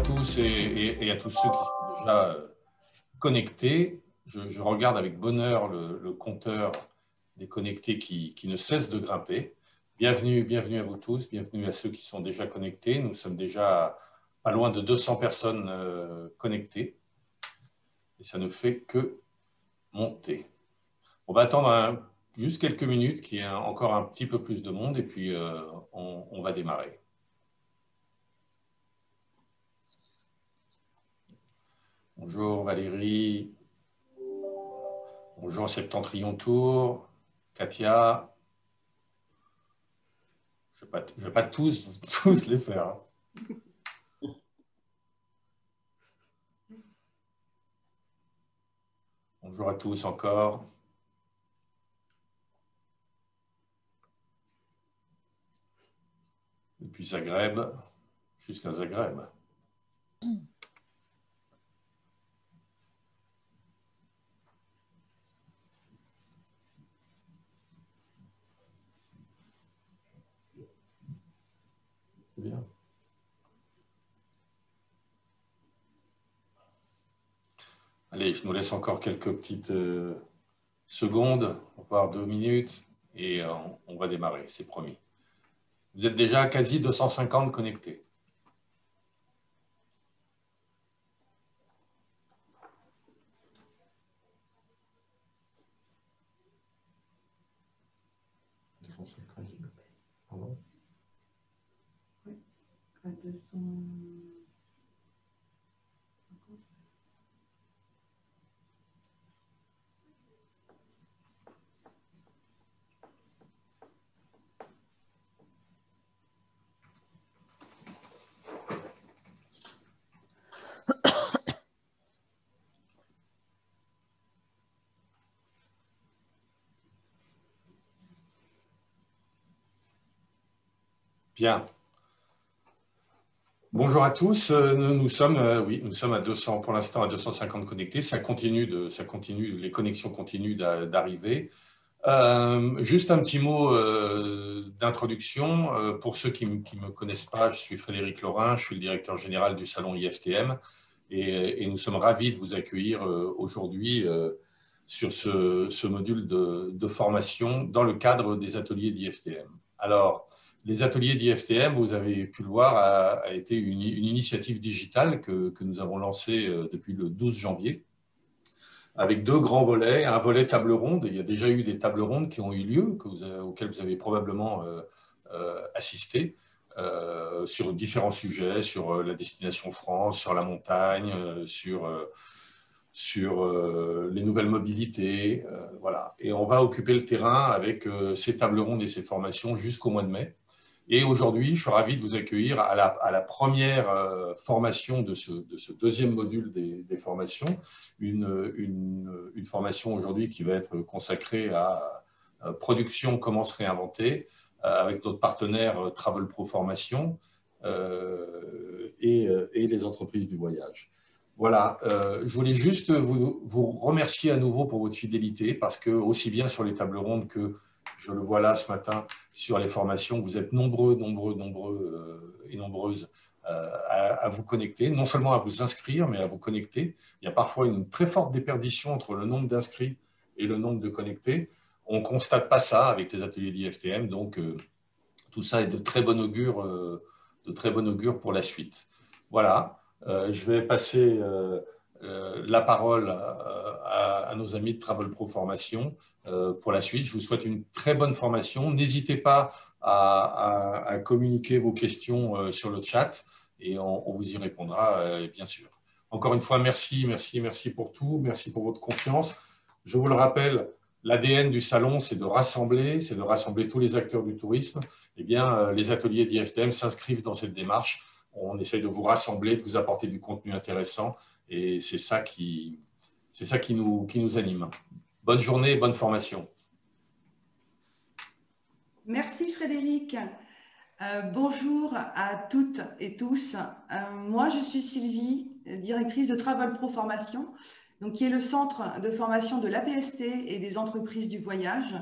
tous et à tous ceux qui sont déjà connectés. Je regarde avec bonheur le compteur des connectés qui ne cesse de grimper. Bienvenue, bienvenue à vous tous, bienvenue à ceux qui sont déjà connectés. Nous sommes déjà pas loin de 200 personnes connectées et ça ne fait que monter. On va attendre juste quelques minutes qu'il y ait encore un petit peu plus de monde et puis on va démarrer. Bonjour Valérie, bonjour Septentrion Tour, Katia. Je ne vais pas tous les faire. Hein. Bonjour à tous encore. Depuis Zagreb jusqu'à Zagreb. C'est bien. Allez, je nous laisse encore quelques petites secondes, voire 2 minutes, et on va démarrer, c'est promis. Vous êtes déjà à quasi 250 connectés. Pardon ? Oui, à 200... Bien. Bonjour à tous. Nous sommes à 200 pour l'instant à 250 connectés. Ça continue, les connexions continuent d'arriver. Juste un petit mot d'introduction. Pour ceux qui ne me connaissent pas, je suis Frédéric Laurin, je suis le directeur général du salon IFTM et nous sommes ravis de vous accueillir aujourd'hui sur ce module de formation dans le cadre des ateliers d'IFTM. Alors, les ateliers d'IFTM, vous avez pu le voir, a été une initiative digitale que nous avons lancée depuis le 12 janvier avec 2 grands volets, un volet table ronde. Il y a déjà eu des tables rondes qui ont eu lieu, auxquelles vous avez probablement assisté, sur différents sujets, sur la destination France, sur la montagne, sur les nouvelles mobilités. Voilà. Et on va occuper le terrain avec ces tables rondes et ces formations jusqu'au mois de mai. Et aujourd'hui, je suis ravi de vous accueillir à la première formation de ce deuxième module des formations, une formation aujourd'hui qui va être consacrée à production, comment se réinventer, avec notre partenaire Travel Pro Formation et les entreprises du voyage. Voilà, je voulais juste vous remercier à nouveau pour votre fidélité, parce que aussi bien sur les tables rondes que je le vois là ce matin sur les formations, vous êtes nombreux et nombreuses à vous connecter, non seulement à vous inscrire, mais à vous connecter. Il y a parfois une très forte déperdition entre le nombre d'inscrits et le nombre de connectés. On ne constate pas ça avec les ateliers d'IFTM, donc tout ça est de très bon augure pour la suite. Voilà, je vais passer la parole à nos amis de Travel Pro Formation pour la suite. Je vous souhaite une très bonne formation. N'hésitez pas à communiquer vos questions sur le chat et on vous y répondra, bien sûr. Encore une fois, merci pour tout. Merci pour votre confiance. Je vous le rappelle, l'ADN du salon, c'est de rassembler tous les acteurs du tourisme. Eh bien, les ateliers d'IFTM s'inscrivent dans cette démarche. On essaye de vous rassembler, de vous apporter du contenu intéressant et c'est ça qui nous anime. Bonne journée, bonne formation. Merci Frédéric. Bonjour à toutes et tous. Moi, je suis Sylvie, directrice de Travel Pro Formation, donc qui est le centre de formation de l'APST et des entreprises du voyage.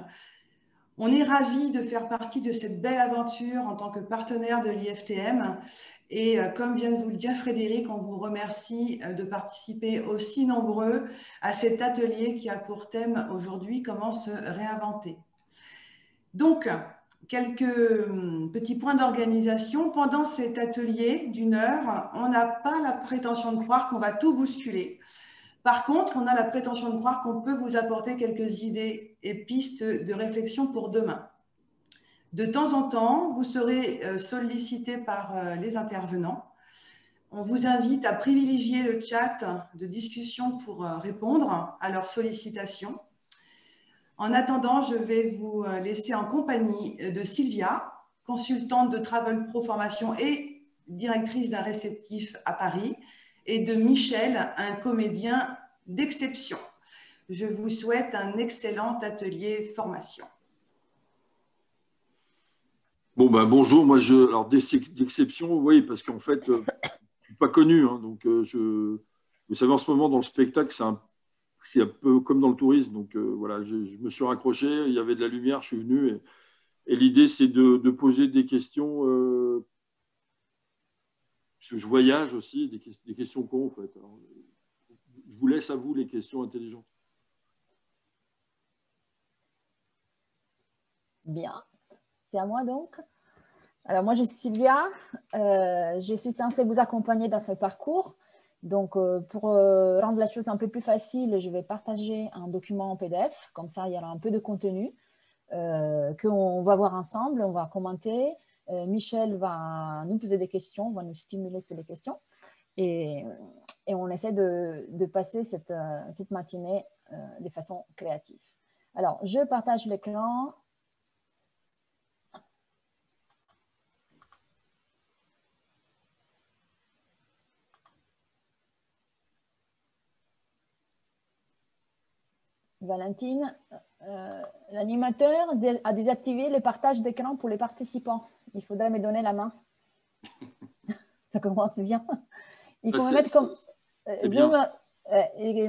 On est ravis de faire partie de cette belle aventure en tant que partenaire de l'IFTM. Et comme vient de vous le dire Frédéric, on vous remercie de participer aussi nombreux à cet atelier qui a pour thème aujourd'hui comment se réinventer. Donc, quelques petits points d'organisation. Pendant cet atelier d'une heure, on n'a pas la prétention de croire qu'on va tout bousculer. Par contre, on a la prétention de croire qu'on peut vous apporter quelques idées et pistes de réflexion pour demain. De temps en temps, vous serez sollicité par les intervenants. On vous invite à privilégier le chat de discussion pour répondre à leurs sollicitations. En attendant, je vais vous laisser en compagnie de Sylvia, consultante de Travel Pro Formation et directrice d'un réceptif à Paris, et de Michel, un comédien d'exception. Je vous souhaite un excellent atelier formation. Bon, ben, bonjour, moi, alors d'exception, oui, parce qu'en fait, je ne suis pas connu, hein, donc vous savez, en ce moment, dans le spectacle, c'est un peu comme dans le tourisme, donc voilà, je me suis raccroché, il y avait de la lumière, je suis venu, et l'idée, c'est de poser des questions, parce que je voyage aussi, des questions cons, en fait. Alors, je vous laisse à vous les questions intelligentes. Bien. C'est à moi donc. Alors moi je suis Sylvia, je suis censée vous accompagner dans ce parcours. Donc pour rendre la chose un peu plus facile, je vais partager un document en PDF, comme ça il y aura un peu de contenu qu'on va voir ensemble, on va commenter. Michel va nous poser des questions, va nous stimuler sur les questions et on essaie de passer cette matinée de façon créative. Alors je partage l'écran. Valentine, l'animateur a désactivé le partage d'écran pour les participants. Il faudrait me donner la main. Ça commence bien. Il faut me mettre comme Zoom,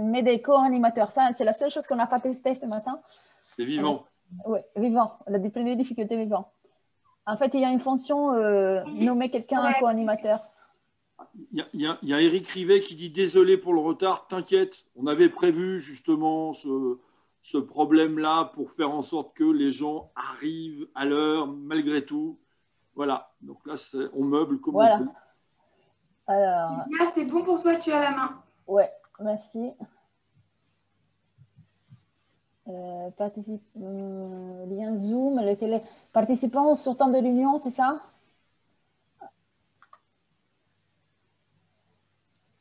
met des co-animateurs. Ça, c'est la seule chose qu'on n'a pas testé ce matin. C'est vivant. Oui, vivant. La première difficulté, vivant. En fait, il y a une fonction nommer quelqu'un un co-animateur. Il y a Eric Rivet qui dit « Désolé pour le retard, t'inquiète, on avait prévu justement ce problème-là pour faire en sorte que les gens arrivent à l'heure malgré tout. » Voilà, donc là, on meuble comme on peut. Alors, là, c'est bon pour toi, tu as la main. Ouais, merci. Lien Zoom, les participants sortant de l'Union, c'est ça?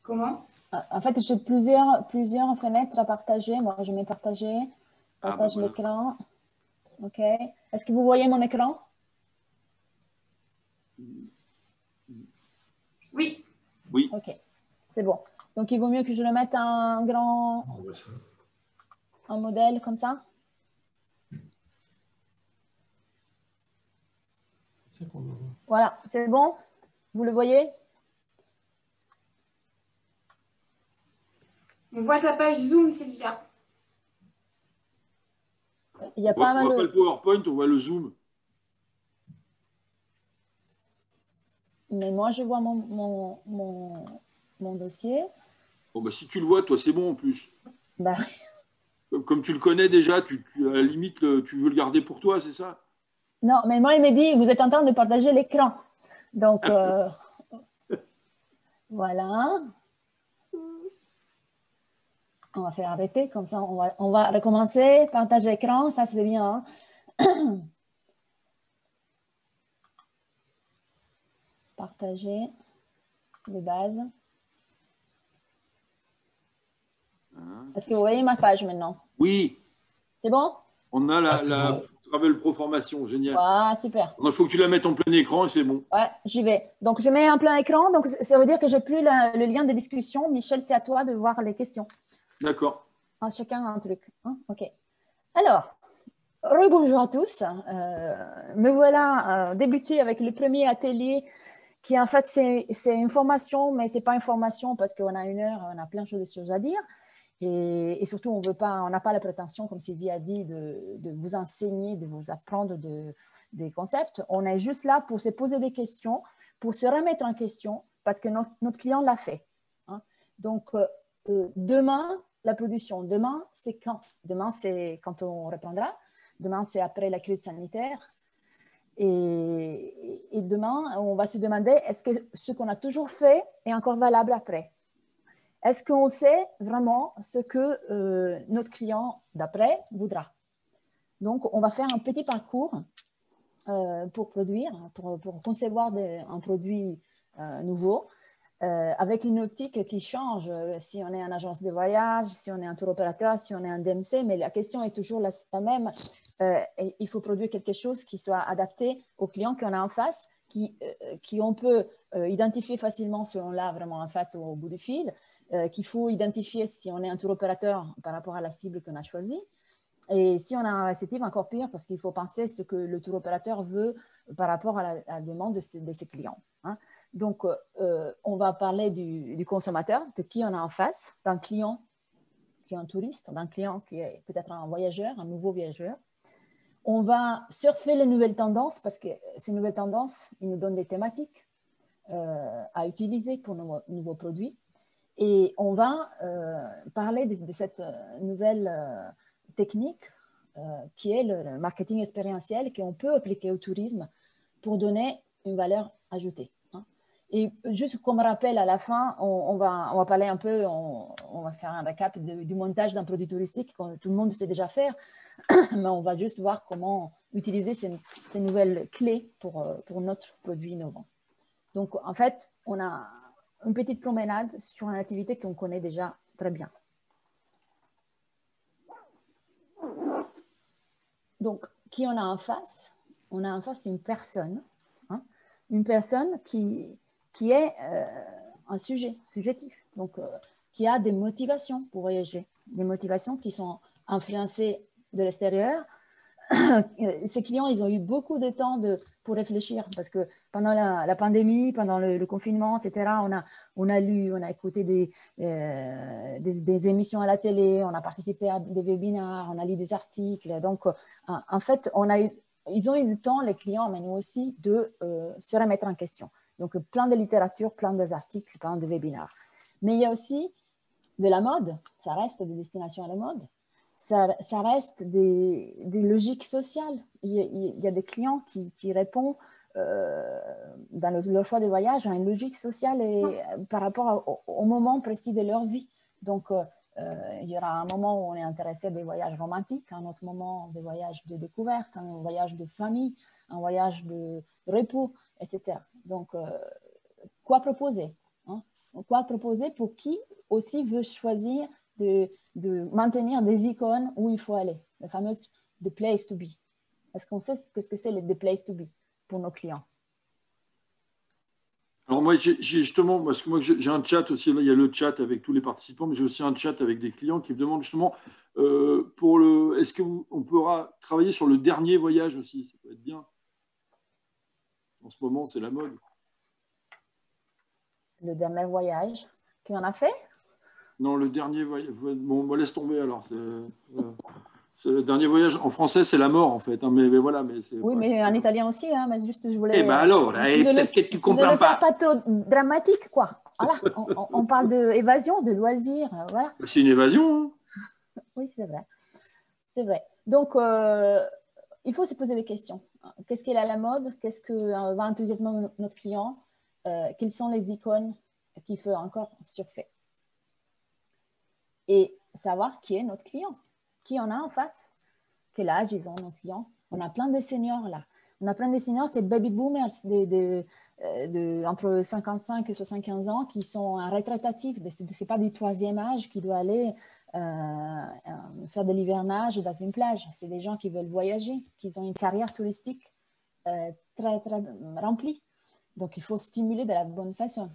Comment? En fait, j'ai plusieurs fenêtres à partager. Moi, je mets partager. Partage voilà. l'écran. OK. Est-ce que vous voyez mon écran? Oui. Oui. OK. C'est bon. Donc, il vaut mieux que je le mette en grand, en modèle comme ça? Voilà. C'est bon? Vous le voyez? On voit ta page Zoom, Sylvia. Il y a On voit pas le PowerPoint, on voit le Zoom. Mais moi, je vois mon dossier. Bon, bah, si tu le vois, toi, c'est bon en plus. Bah, comme tu le connais déjà, à la limite, tu veux le garder pour toi, c'est ça? non, mais moi, il m'a dit, vous êtes en train de partager l'écran. Donc, voilà. On va faire arrêter, comme ça, on va recommencer. Partage l'écran, ça, c'est bien. Hein? Partager de base. Est-ce que vous voyez ma page maintenant? Oui. C'est bon? On a la Travel Pro Formation, génial. Ah, super. Il faut que tu la mettes en plein écran et c'est bon. Ouais, j'y vais. Donc, je mets en plein écran. Donc, ça veut dire que je n'ai plus le lien de discussion. Michel, c'est à toi de voir les questions. D'accord. Chacun un truc. Hein? OK. Alors, rebonjour à tous. Me voilà débuté avec le premier atelier qui, en fait, c'est une formation, mais ce n'est pas une formation parce qu'on a une heure, on a plein de choses à dire. Et surtout, on n'a pas la prétention, comme Sylvie a dit, de vous enseigner, de vous apprendre des concepts. On est juste là pour se poser des questions, pour se remettre en question, parce que notre client l'a fait. Hein. Donc, demain, la production, demain, c'est quand? Demain, c'est quand on reprendra. Demain, c'est après la crise sanitaire. Et demain, on va se demander, est-ce que ce qu'on a toujours fait est encore valable après? Est-ce qu'on sait vraiment ce que notre client d'après voudra? Donc, on va faire un petit parcours pour produire, pour concevoir un produit nouveau, avec une optique qui change si on est en agence de voyage, si on est un tour opérateur, si on est un DMC, mais la question est toujours la même. Il faut produire quelque chose qui soit adapté au client qu'on a en face, qui on peut identifier facilement si on l'a vraiment en face au bout du fil, qu'il faut identifier si on est un tour opérateur par rapport à la cible qu'on a choisie. Et si on a un réceptif, encore pire, parce qu'il faut penser ce que le tour opérateur veut par rapport à la demande de ses clients. Hein. Donc, on va parler du consommateur, de qui on a en face, d'un client qui est un touriste, d'un client qui est peut-être un voyageur, un nouveau voyageur. On va surfer les nouvelles tendances, parce que ces nouvelles tendances, ils nous donnent des thématiques à utiliser pour nos nouveaux produits. Et on va parler de cette nouvelle technique qui est le marketing expérientiel qu'on peut appliquer au tourisme pour donner une valeur ajoutée. Hein. Et juste comme rappel à la fin, on va parler un peu, on va faire un récap du montage d'un produit touristique que tout le monde sait déjà faire, mais on va juste voir comment utiliser ces nouvelles clés pour notre produit innovant. Donc, en fait, on a une petite promenade sur une activité qu'on connaît déjà très bien. Donc, qui on a en face? On a en face une personne, hein, une personne qui est un subjectif, donc qui a des motivations pour voyager, des motivations qui sont influencées de l'extérieur. Ces clients, ils ont eu beaucoup de temps pour réfléchir parce que pendant la pandémie, pendant le confinement, etc., on a lu, on a écouté des émissions à la télé, on a participé à des webinaires, on a lu des articles. Donc, en fait, ils ont eu le temps, les clients, mais nous aussi, de se remettre en question. Donc, plein de littérature, plein d'articles, plein de webinaires. Mais il y a aussi de la mode, ça reste des destinations à la mode. Ça reste des logiques sociales. Il y a des clients qui répondent dans leur choix de voyage à une logique sociale et, par rapport au moment précis de leur vie. Donc, il y aura un moment où on est intéressé à des voyages romantiques, un autre moment des voyages de découverte, un voyage de famille, un voyage de repos, etc. Donc, quoi proposer, hein? Quoi proposer pour qui aussi veut choisir de maintenir des icônes où il faut aller, la fameuse « the place to be ». Est-ce qu'on sait ce que c'est le « the place to be » pour nos clients? Alors moi, justement, parce que moi j'ai un chat aussi, là, il y a le chat avec tous les participants, mais j'ai aussi un chat avec des clients qui me demandent justement est-ce qu'on pourra travailler sur le dernier voyage aussi? Ça peut être bien. En ce moment, c'est la mode. Le dernier voyage qu'on a fait? Non, le dernier voyage. Bon, on laisse tomber alors. Le dernier voyage en français, c'est la mort en fait. Hein, mais voilà, mais oui, mais en italien aussi. Hein, mais juste, je voulais. Eh ben alors, peut-être que tu ne comprends pas. Pas trop dramatique, quoi. Voilà, on parle d'évasion, de loisirs. Voilà. C'est une évasion. Hein. Oui, c'est vrai. C'est vrai. Donc, il faut se poser des questions. Qu'est-ce qui est à la mode? Qu'est-ce que va enthousiasmer notre client? Quelles sont les icônes qu'il faut encore surfer? Et savoir qui est notre client, qui on a en face, quel âge ils ont nos clients. On a plein de seniors là. On a plein de seniors, c'est baby boomers entre 55 et 75 ans qui sont en retraite active. Ce n'est pas du troisième âge qui doit aller faire de l'hivernage dans une plage. C'est des gens qui veulent voyager, qui ont une carrière touristique très, très remplie. Donc, il faut stimuler de la bonne façon.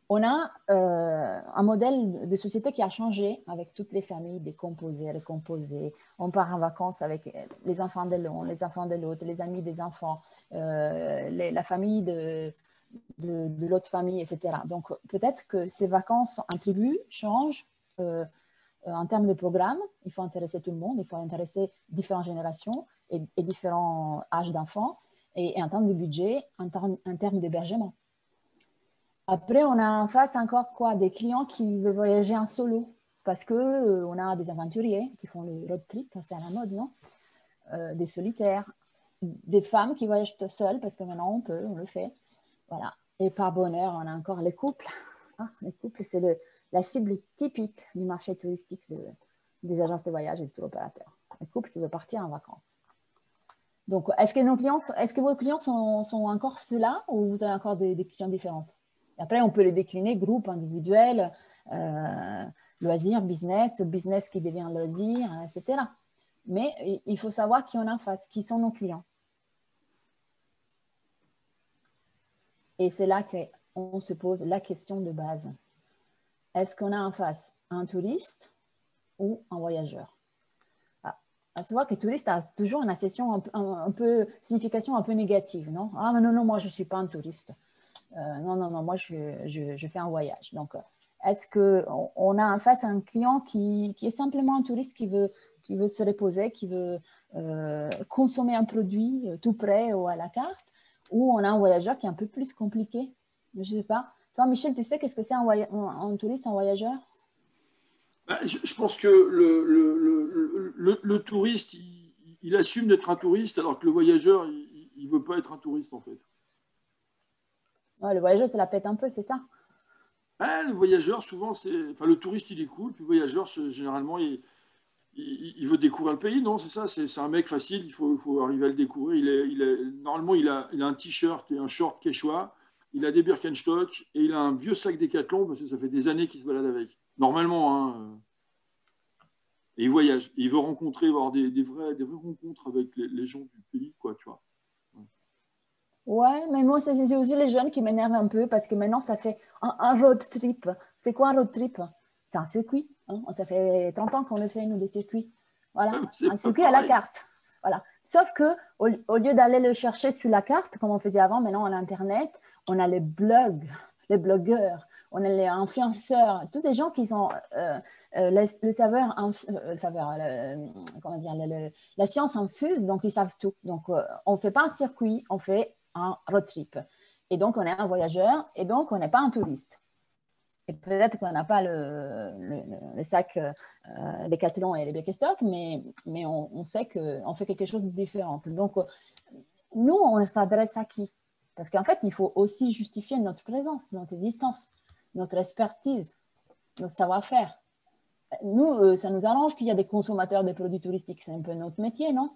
On a un modèle de société qui a changé avec toutes les familles décomposées, recomposées. On part en vacances avec les enfants de l'un, les enfants de l'autre, les amis des enfants, la famille de l'autre famille, etc. Donc, peut-être que ces vacances en tribu changent en termes de programme, il faut intéresser tout le monde, il faut intéresser différentes générations et différents âges d'enfants, et en termes de budget, en termes d'hébergement. Après, on a en face encore quoi? Des clients qui veulent voyager en solo, parce qu'on a des aventuriers qui font le road trip, c'est à la mode, non? Des solitaires, des femmes qui voyagent seules, parce que maintenant on le fait. Voilà. Et par bonheur, on a encore les couples. Ah, les couples, c'est la cible typique du marché touristique des agences de voyage et des tour opérateurs. Les couples qui veulent partir en vacances. Donc, est-ce que vos clients sont encore ceux-là ou vous avez encore des clients différents? Et après, on peut les décliner, groupe, individuel, loisir, business qui devient loisir, etc. Mais il faut savoir qui on a en face, qui sont nos clients. Et c'est là qu'on se pose la question de base. Est-ce qu'on a en face un touriste ou un voyageur? À savoir que touriste a toujours une acception signification un peu négative, non? Ah, mais non, moi, je ne suis pas un touriste. Non, moi, je fais un voyage. Donc, est-ce qu'on a en face un client qui est simplement un touriste qui veut se reposer, qui veut consommer un produit tout prêt ou à la carte, ou on a un voyageur qui est un peu plus compliqué? Je ne sais pas. Toi, Michel, tu sais qu'est-ce que c'est un touriste, un voyageur? Je pense que le touriste, il assume d'être un touriste, alors que le voyageur, il ne veut pas être un touriste, en fait. Ouais, le voyageur, ça la pète un peu, c'est ça? Le voyageur, souvent, le touriste, il est cool, puis le voyageur, généralement, il veut découvrir le pays, non? C'est ça, c'est un mec facile, il faut arriver à le découvrir. Normalement, il a un t-shirt et un short quechua, il a des Birkenstock et il a un vieux sac Décathlon, parce que ça fait des années qu'il se balade avec. Normalement, hein. Et il voyage. Et il veut avoir des vraies rencontres avec les gens du pays, quoi, tu vois. Ouais, mais moi, c'est aussi les jeunes qui m'énervent un peu parce que maintenant, ça fait un road trip. C'est quoi un road trip? C'est un circuit. Hein? Ça fait 30 ans qu'on le fait, nous, des circuits. Voilà, un circuit à la carte. Voilà. Sauf qu'au lieu d'aller le chercher sur la carte, comme on faisait avant, maintenant, on a Internet, on a les blogs, les blogueurs, on a les influenceurs, tous les gens qui sont comment dire, la science infuse, donc ils savent tout. Donc, on ne fait pas un circuit, on fait un road trip. Et donc, on est un voyageur et donc, on n'est pas un touriste. Et peut-être qu'on n'a pas le sac Décathlon et les Birkenstock, mais on sait qu'on fait quelque chose de différent. Donc, nous, on s'adresse à qui? Parce qu'en fait, il faut aussi justifier notre présence, notre existence, notre expertise, notre savoir-faire. Nous, ça nous arrange qu'il y a des consommateurs de produits touristiques. C'est un peu notre métier, non?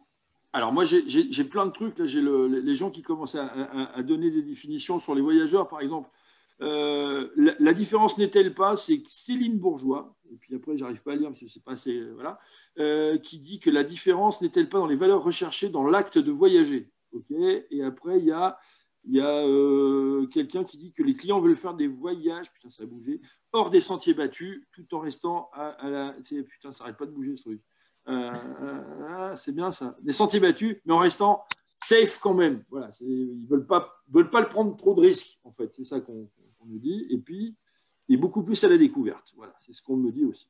Alors moi, j'ai plein de trucs. Là, j'ai les gens qui commencent à donner des définitions sur les voyageurs, par exemple. La différence n'est-elle pas, c'est que Céline Bourgeois, et puis après, j'arrive pas à lire parce que c'est pas assez, voilà, qui dit que la différence n'est-elle pas dans les valeurs recherchées dans l'acte de voyager. Okay, et après, il y a quelqu'un qui dit que les clients veulent faire des voyages, putain, ça a bougé, hors des sentiers battus, tout en restant putain, ça n'arrête pas de bouger ce truc. C'est bien ça, des sentiers battus, mais en restant safe quand même. Voilà, ils veulent pas le prendre trop de risques, en fait. C'est ça qu'on me dit. Et puis, il est beaucoup plus à la découverte. Voilà, c'est ce qu'on me dit aussi.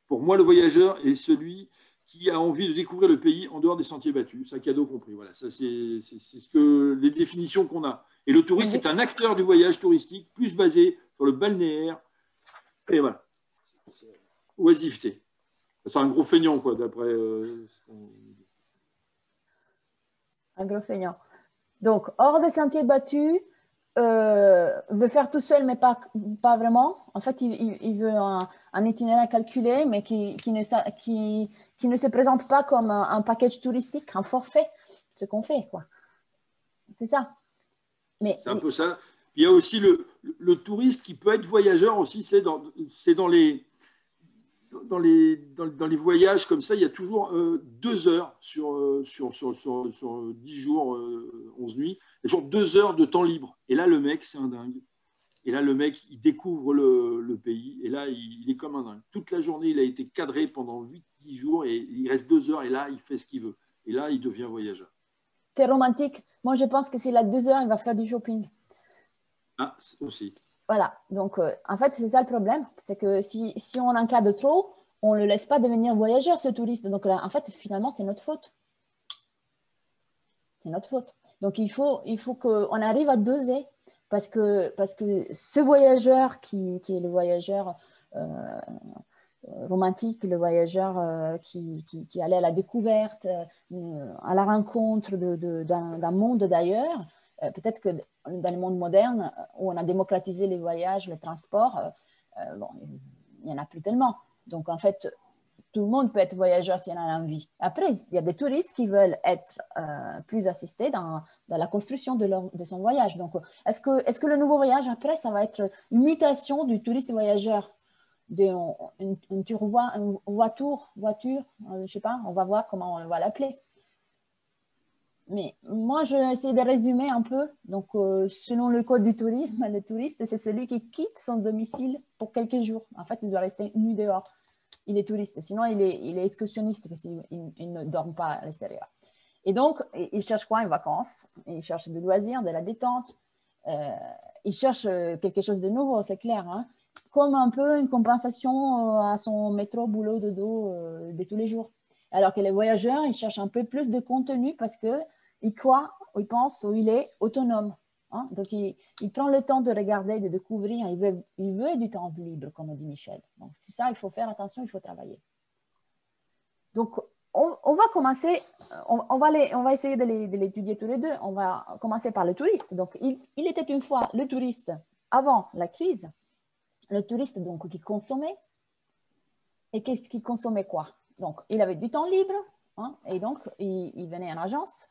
Pour moi, le voyageur est celui qui a envie de découvrir le pays en dehors des sentiers battus, sac à dos compris. Voilà, ça c'est les définitions qu'on a. Et le touriste est un acteur du voyage touristique, plus basé sur le balnéaire. Et voilà, oisiveté. C'est un gros feignant, quoi, d'après ce qu'on dit. Un gros feignant. Donc, hors des sentiers battus, veut faire tout seul, mais pas vraiment. En fait, il veut un itinéraire calculé, mais qui ne se présente pas comme un package touristique, un forfait, ce qu'on fait, quoi. C'est ça. C'est un peu ça. Il y a aussi le touriste qui peut être voyageur aussi, c'est dans les voyages comme ça, il y a toujours 2 heures sur 10 jours, 11 nuits, il y a toujours 2 heures de temps libre. Et là, le mec, c'est un dingue. Et là, le mec, il découvre le pays. Et là, il est comme un dingue. Toute la journée, il a été cadré pendant 8-10 jours et il reste 2 heures. Et là, il fait ce qu'il veut. Et là, il devient voyageur. T'es romantique. Moi, je pense que s'il a 2 heures, il va faire du shopping. Ah, aussi. Voilà, donc en fait, c'est ça le problème, c'est que si on encadre trop, on ne le laisse pas devenir voyageur, ce touriste. Donc là, en fait, finalement, c'est notre faute. C'est notre faute. Donc il faut qu'on arrive à doser, parce que ce voyageur qui est le voyageur romantique, le voyageur qui allait à la découverte, à la rencontre d'un monde d'ailleurs, peut-être que dans le monde moderne, où on a démocratisé les voyages, le transport, bon, il n'y en a plus tellement. Donc, en fait, tout le monde peut être voyageur s'il en a envie. Après, il y a des touristes qui veulent être plus assistés dans la construction de son voyage. Donc, est-ce que le nouveau voyage, après, ça va être une mutation du touriste voyageur? Tu revois une voiture, je ne sais pas, on va voir comment on va l'appeler. Mais moi, je vais essayer de résumer un peu. Donc, selon le code du tourisme, le touriste, c'est celui qui quitte son domicile pour quelques jours. En fait, il doit rester nu dehors. Il est touriste. Sinon, il est excursionniste parce qu'il ne dort pas à l'extérieur. Et donc, il cherche quoi? Une vacance. Il cherche du loisir, de la détente. Il cherche quelque chose de nouveau, c'est clair. Hein? Comme un peu une compensation à son métro, boulot, dodo de tous les jours. Alors que les voyageurs, ils cherchent un peu plus de contenu parce qu'ils croient, ou ils pensent, ou il est autonome. Hein? Donc, il prend le temps de regarder, de découvrir. Il veut du temps libre, comme dit Michel. Donc, c'est ça, il faut faire attention, il faut travailler. Donc, on va commencer, on va essayer de l'étudier tous les deux. On va commencer par le touriste. Donc, il était une fois le touriste avant la crise. Le touriste, donc, qui consommait. Et qu'est-ce qu'il consommait quoi? Donc, il avait du temps libre, hein, et donc, il venait en agence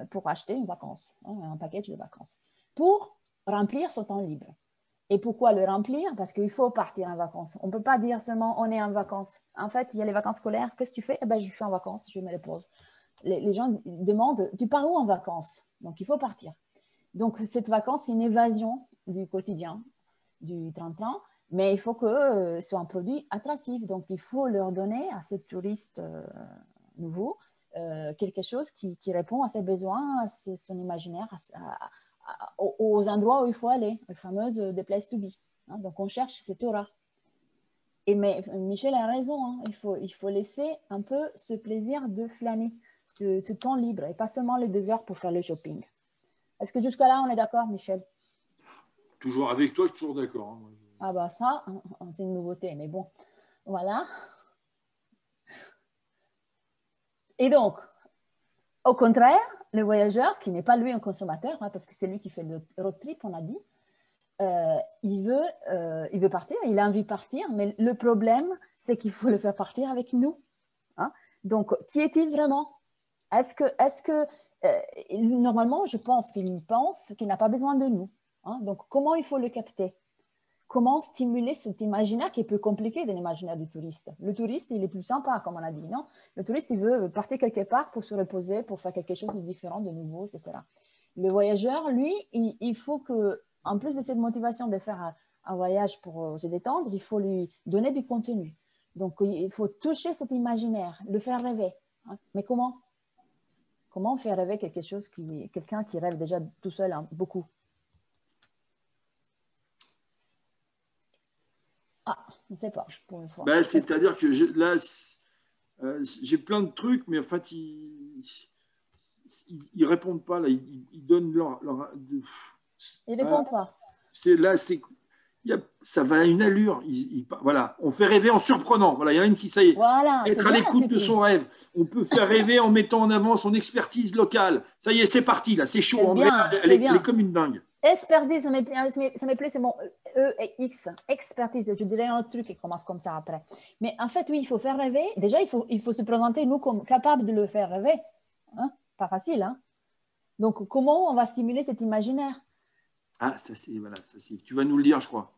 pour acheter une vacance, hein, un package de vacances, pour remplir son temps libre. Et pourquoi le remplir? Parce qu'il faut partir en vacances. On ne peut pas dire seulement on est en vacances. En fait, il y a les vacances scolaires. Qu'est-ce que tu fais? Eh ben, je suis en vacances, je me repose. Les gens demandent, tu pars où en vacances? Donc, il faut partir. Donc, cette vacance, c'est une évasion du quotidien, du train-train. Mais il faut que ce soit un produit attractif. Donc, il faut leur donner à ces touristes nouveaux quelque chose qui répond à ses besoins, à son imaginaire, aux endroits où il faut aller, les fameuses des places to be. Hein. Donc, on cherche cette aura. Mais Michel a raison. Hein. Il faut laisser un peu ce plaisir de flâner, ce temps libre, et pas seulement les 2 heures pour faire le shopping. Est-ce que jusqu'à là, on est d'accord, Michel? Toujours avec toi, je suis toujours d'accord. Hein. Ah bah ça, c'est une nouveauté, mais bon, voilà. Et donc, au contraire, le voyageur, qui n'est pas lui un consommateur, hein, parce que c'est lui qui fait le road trip, on a dit, il veut partir, il a envie de partir, mais le problème, c'est qu'il faut le faire partir avec nous. Hein. Donc, qui est-il vraiment? Est-ce que normalement, je pense qu'il n'a pas besoin de nous. Hein. Donc, comment il faut le capter? Comment stimuler cet imaginaire qui est plus compliqué de l'imaginaire du touriste? Le touriste, il est plus sympa, comme on a dit, non? Le touriste, il veut partir quelque part pour se reposer, pour faire quelque chose de différent, de nouveau, etc. Le voyageur, lui, il faut que, en plus de cette motivation de faire un voyage pour se détendre, il faut lui donner du contenu. Donc, il faut toucher cet imaginaire, le faire rêver. Hein. Mais comment? Comment on fait rêver quelqu'un qui rêve déjà tout seul, hein, beaucoup? Ah, je ne sais pas, pour une fois. Ben, c'est-à-dire que là, j'ai plein de trucs, mais en fait, ils répondent pas. Là, ils donnent leur Ils répondent pas. Ça va à une allure. Voilà, on fait rêver en surprenant. Voilà, il y en a une qui, ça y est, Voilà, être à l'écoute de son rêve. On peut faire rêver en mettant en avant son expertise locale. Ça y est, c'est parti, là, c'est chaud. Elle est comme une dingue. Expertise, ça me plaît, c'est mon E et X. Expertise, je dirais un autre truc qui commence comme ça après. Mais en fait, oui, il faut faire rêver. Déjà, il faut se présenter, nous, comme capables de le faire rêver. Hein? Pas facile, hein? Donc, comment on va stimuler cet imaginaire? Ah, ça c'est, voilà, tu vas nous le dire, je crois.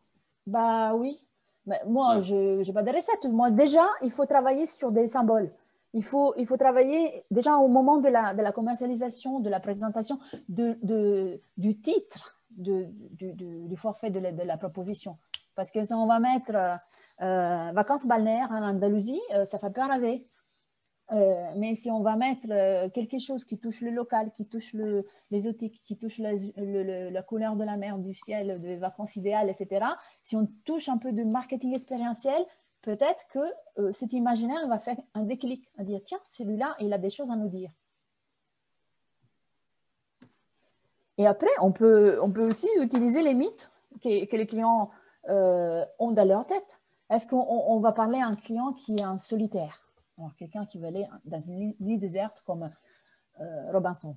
Bah oui. Mais moi, ouais. Je n'ai pas de recette. Moi, déjà, il faut travailler sur des symboles. Il faut travailler déjà au moment de la commercialisation, de la présentation, du titre. Du forfait de la proposition. Parce que si on va mettre vacances balnéaires en Andalousie, ça fait pas rêver. Mais si on va mettre quelque chose qui touche le local, qui touche l'exotique, qui touche la couleur de la mer, du ciel, des vacances idéales, etc., si on touche un peu de marketing expérientiel, peut-être que cet imaginaire va faire un déclic, à dire, tiens, celui-là, il a des choses à nous dire. Et après, on peut aussi utiliser les mythes que les clients ont dans leur tête. Est-ce qu'on va parler à un client qui est un solitaire? Alors, quelqu'un qui veut aller dans une île déserte comme Robinson.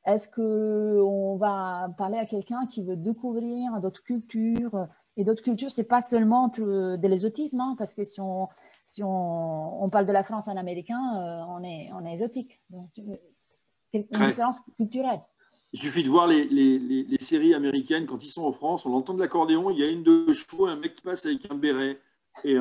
Est-ce qu'on va parler à quelqu'un qui veut découvrir d'autres cultures? Et d'autres cultures, ce n'est pas seulement de l'exotisme, hein, parce que si on parle de la France en américain, on est exotique. Donc, une différence culturelle. Il suffit de voir les séries américaines, quand ils sont en France, on entend de l'accordéon, il y a une de chevaux, un mec qui passe avec un béret et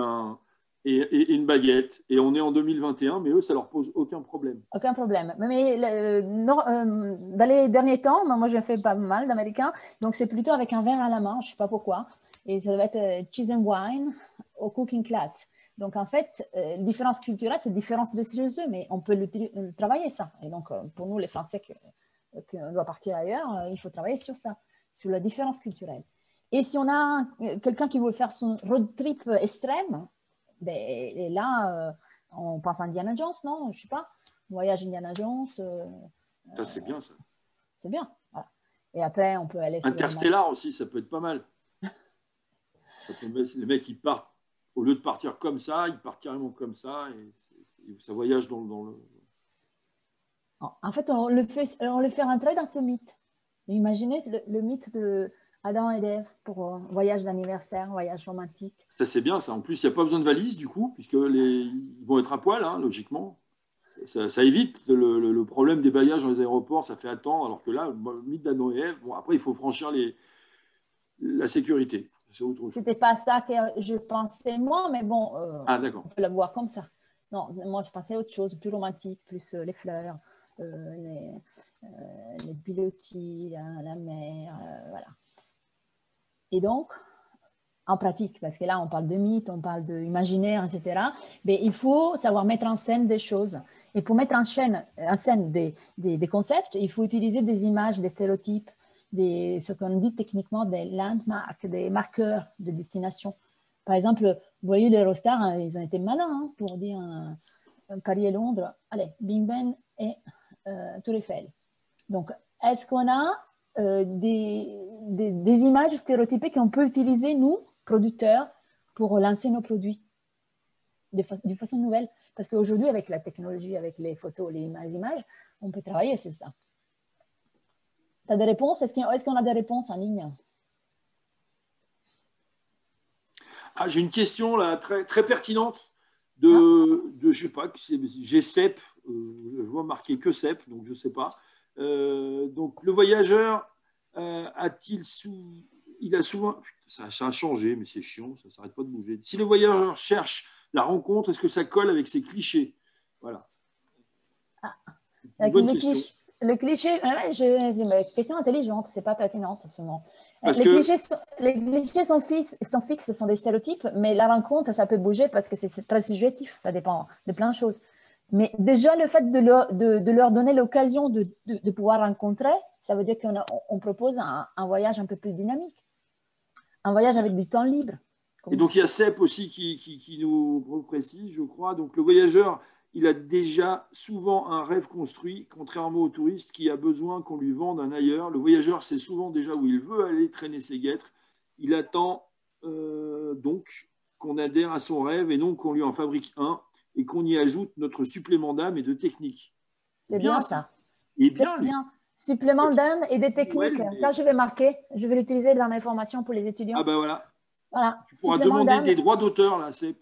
une baguette. Et on est en 2021, mais eux, ça ne leur pose aucun problème. Aucun problème. Mais dans les derniers temps, moi, j'ai fait pas mal d'Américains, donc c'est plutôt avec un verre à la main, je ne sais pas pourquoi. Et ça va être cheese and wine au cooking class. Donc, en fait, différence culturelle, c'est différence de chez eux, mais on peut le travailler, ça. Et donc, pour nous, les Français qu'on doit partir ailleurs, il faut travailler sur ça, sur la différence culturelle. Et si on a quelqu'un qui veut faire son road trip extrême, ben, et là, on pense à Indiana Jones, non? Je ne sais pas. Voyage Indiana Jones. Ça, c'est bien, ça. C'est bien. Voilà. Et après, on peut aller sur Interstellar aussi, ça peut être pas mal. Les mecs, ils partent, au lieu de partir comme ça, ils partent carrément comme ça, et ça voyage dans le... En fait, on le fait rentrer dans ce mythe. Imaginez le mythe de Adam et Ève pour un voyage d'anniversaire, un voyage romantique. Ça, c'est bien, ça. En plus, il n'y a pas besoin de valise, du coup, ils vont être à poil, hein, logiquement. Ça évite le problème des bagages dans les aéroports, ça fait attendre, alors que là, le mythe d'Adam et Ève, bon, après, il faut franchir la sécurité. C'était pas ça que je pensais moi, mais bon, on peut le voir comme ça. Non, moi, je pensais à autre chose, plus romantique, plus les fleurs, les pilotis, la mer, voilà. Et donc, en pratique, parce que là, on parle de mythe, on parle d'imaginaire, etc., mais il faut savoir mettre en scène des choses. Et pour mettre en scène des concepts, il faut utiliser des images, des stéréotypes, ce qu'on dit techniquement des landmarks, des marqueurs de destination. Par exemple, vous voyez les Eurostars, hein, ils ont été malins hein, pour dire Paris et Londres, allez, Big Ben et Tour Eiffel. Donc, est-ce qu'on a des images stéréotypées qu'on peut utiliser, nous, producteurs, pour lancer nos produits de façon nouvelle? Parce qu'aujourd'hui, avec la technologie, avec les photos, les images, on peut travailler sur ça. Tu as des réponses? Est-ce qu'on a des réponses en ligne? Ah, j'ai une question là, très, très pertinente de je ne sais pas, GCEP, je vois marqué que CEP, donc je ne sais pas. Donc, le voyageur il a souvent, ça a changé, mais c'est chiant, ça ne s'arrête pas de bouger. Si le voyageur cherche la rencontre, est-ce que ça colle avec ses clichés? Voilà. Bonne question. Le cliché, c'est une question intelligente, c'est pas pertinente seulement. Les clichés sont fixes, ce sont des stéréotypes, mais la rencontre, ça peut bouger parce que c'est très subjectif, ça dépend de plein de choses. Mais déjà, le fait de leur donner l'occasion de pouvoir rencontrer, ça veut dire qu'on propose un voyage un peu plus dynamique, un voyage avec du temps libre. Et donc, il y a CEP aussi qui nous précise, je crois. Donc, le voyageur, il a déjà souvent un rêve construit, contrairement au touriste qui a besoin qu'on lui vende un ailleurs. Le voyageur sait souvent déjà où il veut aller traîner ses guêtres. Il attend donc qu'on adhère à son rêve et non qu'on lui en fabrique un et qu'on y ajoute notre supplément d'âme et de technique. C'est bien ça. Et bien, bien. Supplément d'âme et des techniques. Ouais, ça, je vais marquer. Je vais l'utiliser dans mes formations pour les étudiants. Ah ben voilà. Voilà. Tu pourras demander des droits d'auteur, là, CEP.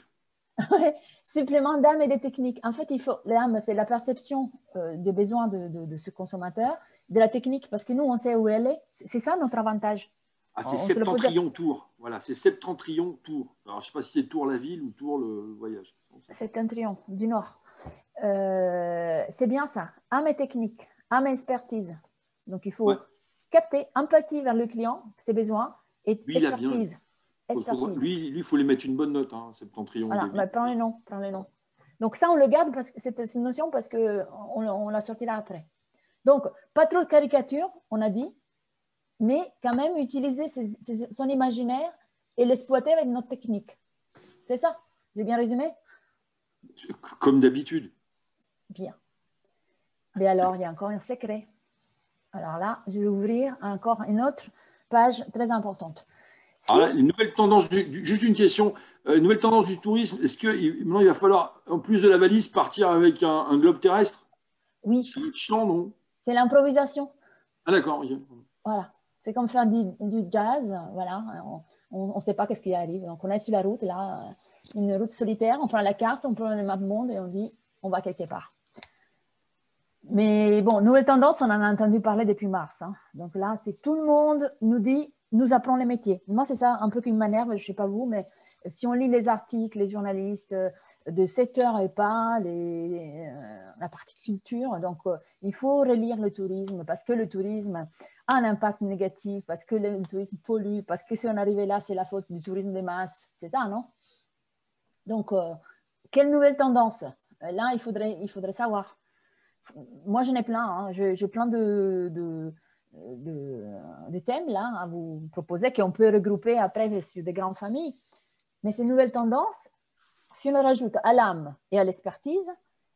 Supplément d'âme et des techniques. En fait, l'âme, c'est la perception des besoins de ce consommateur, de la technique, parce que nous, on sait où elle est. C'est ça notre avantage. Ah, c'est Septentrion Tour. Voilà, c'est Septentrion Tour. Alors, je ne sais pas si c'est Tour la ville ou Tour le voyage. Septentrion, du Nord. C'est bien ça. Âme et technique, âme et expertise. Donc, il faut capter, empathie vers le client, ses besoins, et expertise. Lui, il faut lui mettre une bonne note, hein, Septentrion. Voilà, prends les noms. Donc ça, on le garde, cette notion, parce qu'on la sortira après. Donc, pas trop de caricatures, on a dit, mais quand même utiliser son imaginaire et l'exploiter avec notre technique. C'est ça? J'ai bien résumé? Comme d'habitude. Bien. Mais alors, il y a encore un secret. Alors là, je vais ouvrir encore une autre page très importante. Une nouvelle tendance, juste une question, une nouvelle tendance du tourisme, est-ce que maintenant il va falloir, en plus de la valise, partir avec un globe terrestre? Oui. C'est chiant, non? C'est l'improvisation. Ah d'accord. Voilà. C'est comme faire du jazz. Voilà. On ne sait pas qu'est-ce qui arrive. Donc, on est sur la route, là, une route solitaire. On prend la carte, on prend le map monde et on dit, on va quelque part. Mais bon, nouvelle tendance, on en a entendu parler depuis mars. Hein. Donc là, c'est tout le monde nous dit, nous apprend les métiers. Moi, c'est ça un peu qui m'énerve, je ne sais pas vous, mais si on lit les articles, les journalistes de secteur et pas la partie culture, donc il faut relire le tourisme parce que le tourisme a un impact négatif, parce que le tourisme pollue, parce que si on arrivait là, c'est la faute du tourisme de masse. C'est ça, non? Donc, quelle nouvelle tendance? Là, il faudrait savoir. Moi, j'en ai plein. Hein. J'ai plein de thèmes là à vous proposer qu'on peut regrouper après sur des grandes familles. Mais ces nouvelles tendances, si on le rajoute à l'âme et à l'expertise,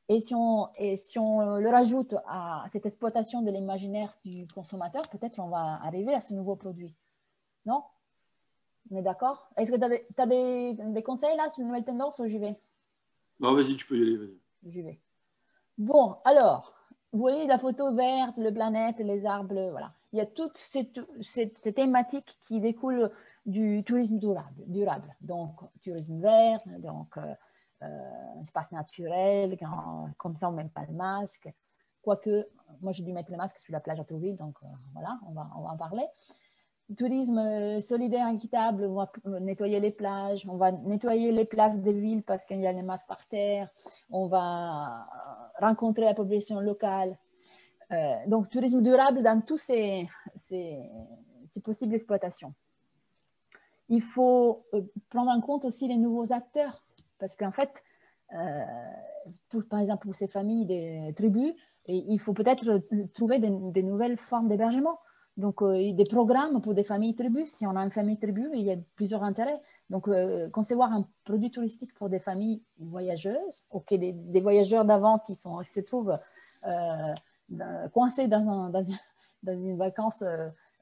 et si on le rajoute à cette exploitation de l'imaginaire du consommateur, peut-être on va arriver à ce nouveau produit. Non? On est d'accord? Est-ce que tu as des conseils là sur une nouvelle tendance ou j'y vais? Non, vas-y, tu peux y aller. J'y vais. Bon, alors, vous voyez la photo verte, le planète, les arbres, voilà. Il y a toute cette thématique qui découle du tourisme durable. Donc, tourisme vert, donc espace naturel, comme ça on ne met pas le masque. Quoique, moi j'ai dû mettre le masque sur la plage à Trouville, donc voilà, on va en parler. Tourisme solidaire, équitable, on va nettoyer les plages, on va nettoyer les places des villes parce qu'il y a les masques par terre, on va rencontrer la population locale. Donc, tourisme durable dans tous ces possibles exploitations. Il faut prendre en compte aussi les nouveaux acteurs parce qu'en fait, par exemple, pour ces familles des tribus, il faut peut-être trouver des nouvelles formes d'hébergement. Donc, des programmes pour des familles tribus. Si on a une famille tribu, il y a plusieurs intérêts. Donc, concevoir un produit touristique pour des familles voyageuses, des voyageurs d'avant qui se trouvent coincés dans une vacance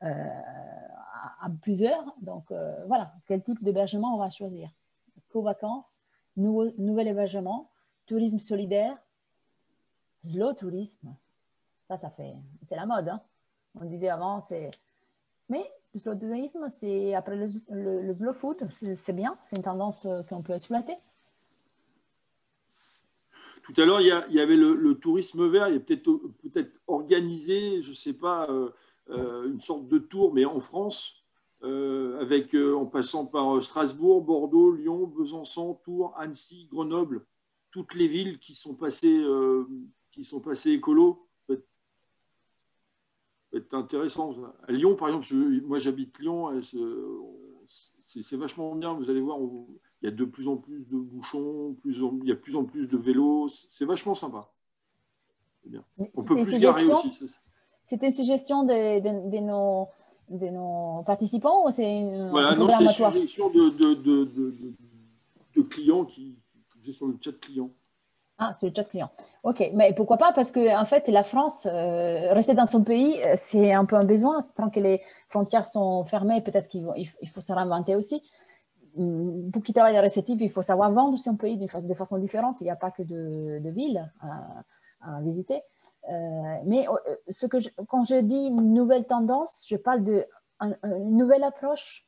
à plusieurs. Donc, voilà, quel type d'hébergement on va choisir. Co-vacances, nouvel hébergement, tourisme solidaire, slow tourisme. Ça fait, c'est la mode, hein. On disait avant, mais le slow tourisme, c'est après le slow food, c'est bien, c'est une tendance qu'on peut exploiter. Tout à l'heure, il y avait le tourisme vert, il y a peut-être organisé, je ne sais pas, une sorte de tour, mais en France, en passant par Strasbourg, Bordeaux, Lyon, Besançon, Tours, Annecy, Grenoble, toutes les villes qui sont passées écolo. C'est intéressant. À Lyon, par exemple, moi j'habite Lyon, c'est vachement bien. Vous allez voir, il y a de plus en plus de bouchons, il y a de plus en plus de vélos. C'est vachement sympa. Bien. On peut plus se garer aussi. C'était une suggestion de nos participants ou c'est un non, c'est une suggestion de clients qui faisaient sur le chat client. Ah, sur le chat client. Ok, mais pourquoi pas? Parce que en fait, la France, rester dans son pays, c'est un peu un besoin. Tant que les frontières sont fermées, peut-être qu'il faut se réinventer aussi. Pour qui travaille à réceptif, il faut savoir vendre son pays de façon différente. Il n'y a pas que de villes à visiter. Mais quand je dis une nouvelle tendance, je parle d'une nouvelle approche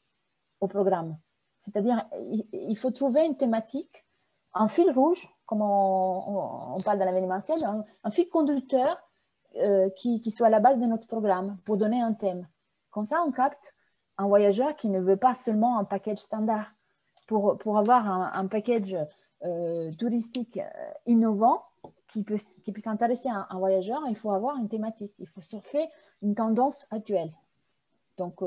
au programme. C'est-à-dire, il faut trouver une thématique, un fil rouge, comme on parle dans l'événementiel, un fil conducteur qui soit à la base de notre programme pour donner un thème. Comme ça, on capte un voyageur qui ne veut pas seulement un package standard. Pour avoir un package touristique innovant qui puisse intéresser un voyageur, il faut avoir une thématique, il faut surfer une tendance actuelle. Donc,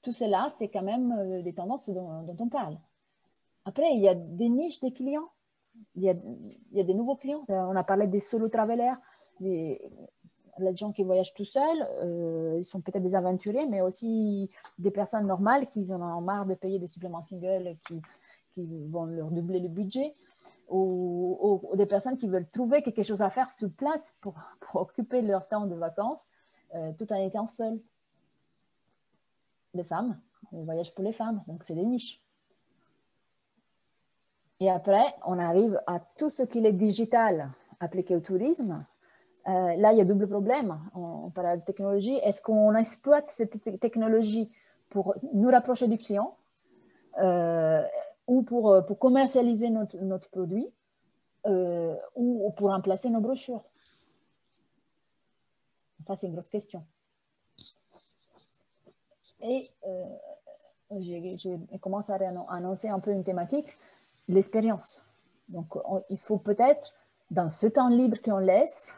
tout cela, c'est quand même des tendances dont on parle. Après, il y a des niches des clients. il y a des nouveaux clients. On a parlé des solo travelers, les gens qui voyagent tout seuls. Ils sont peut-être des aventuriers, mais aussi des personnes normales qui en ont marre de payer des suppléments single qui vont leur doubler le budget. Ou des personnes qui veulent trouver quelque chose à faire sur place pour occuper leur temps de vacances tout en étant seules. Des femmes, on voyage pour les femmes, donc c'est des niches. Et après, on arrive à tout ce qui est digital appliqué au tourisme. Là, il y a double problème. On parle de technologie. Est-ce qu'on exploite cette technologie pour nous rapprocher du client ou pour commercialiser notre produit ou pour remplacer nos brochures? Ça, c'est une grosse question. Et je commence à annoncer un peu une thématique, l'expérience. Donc, il faut peut-être, dans ce temps libre qu'on laisse,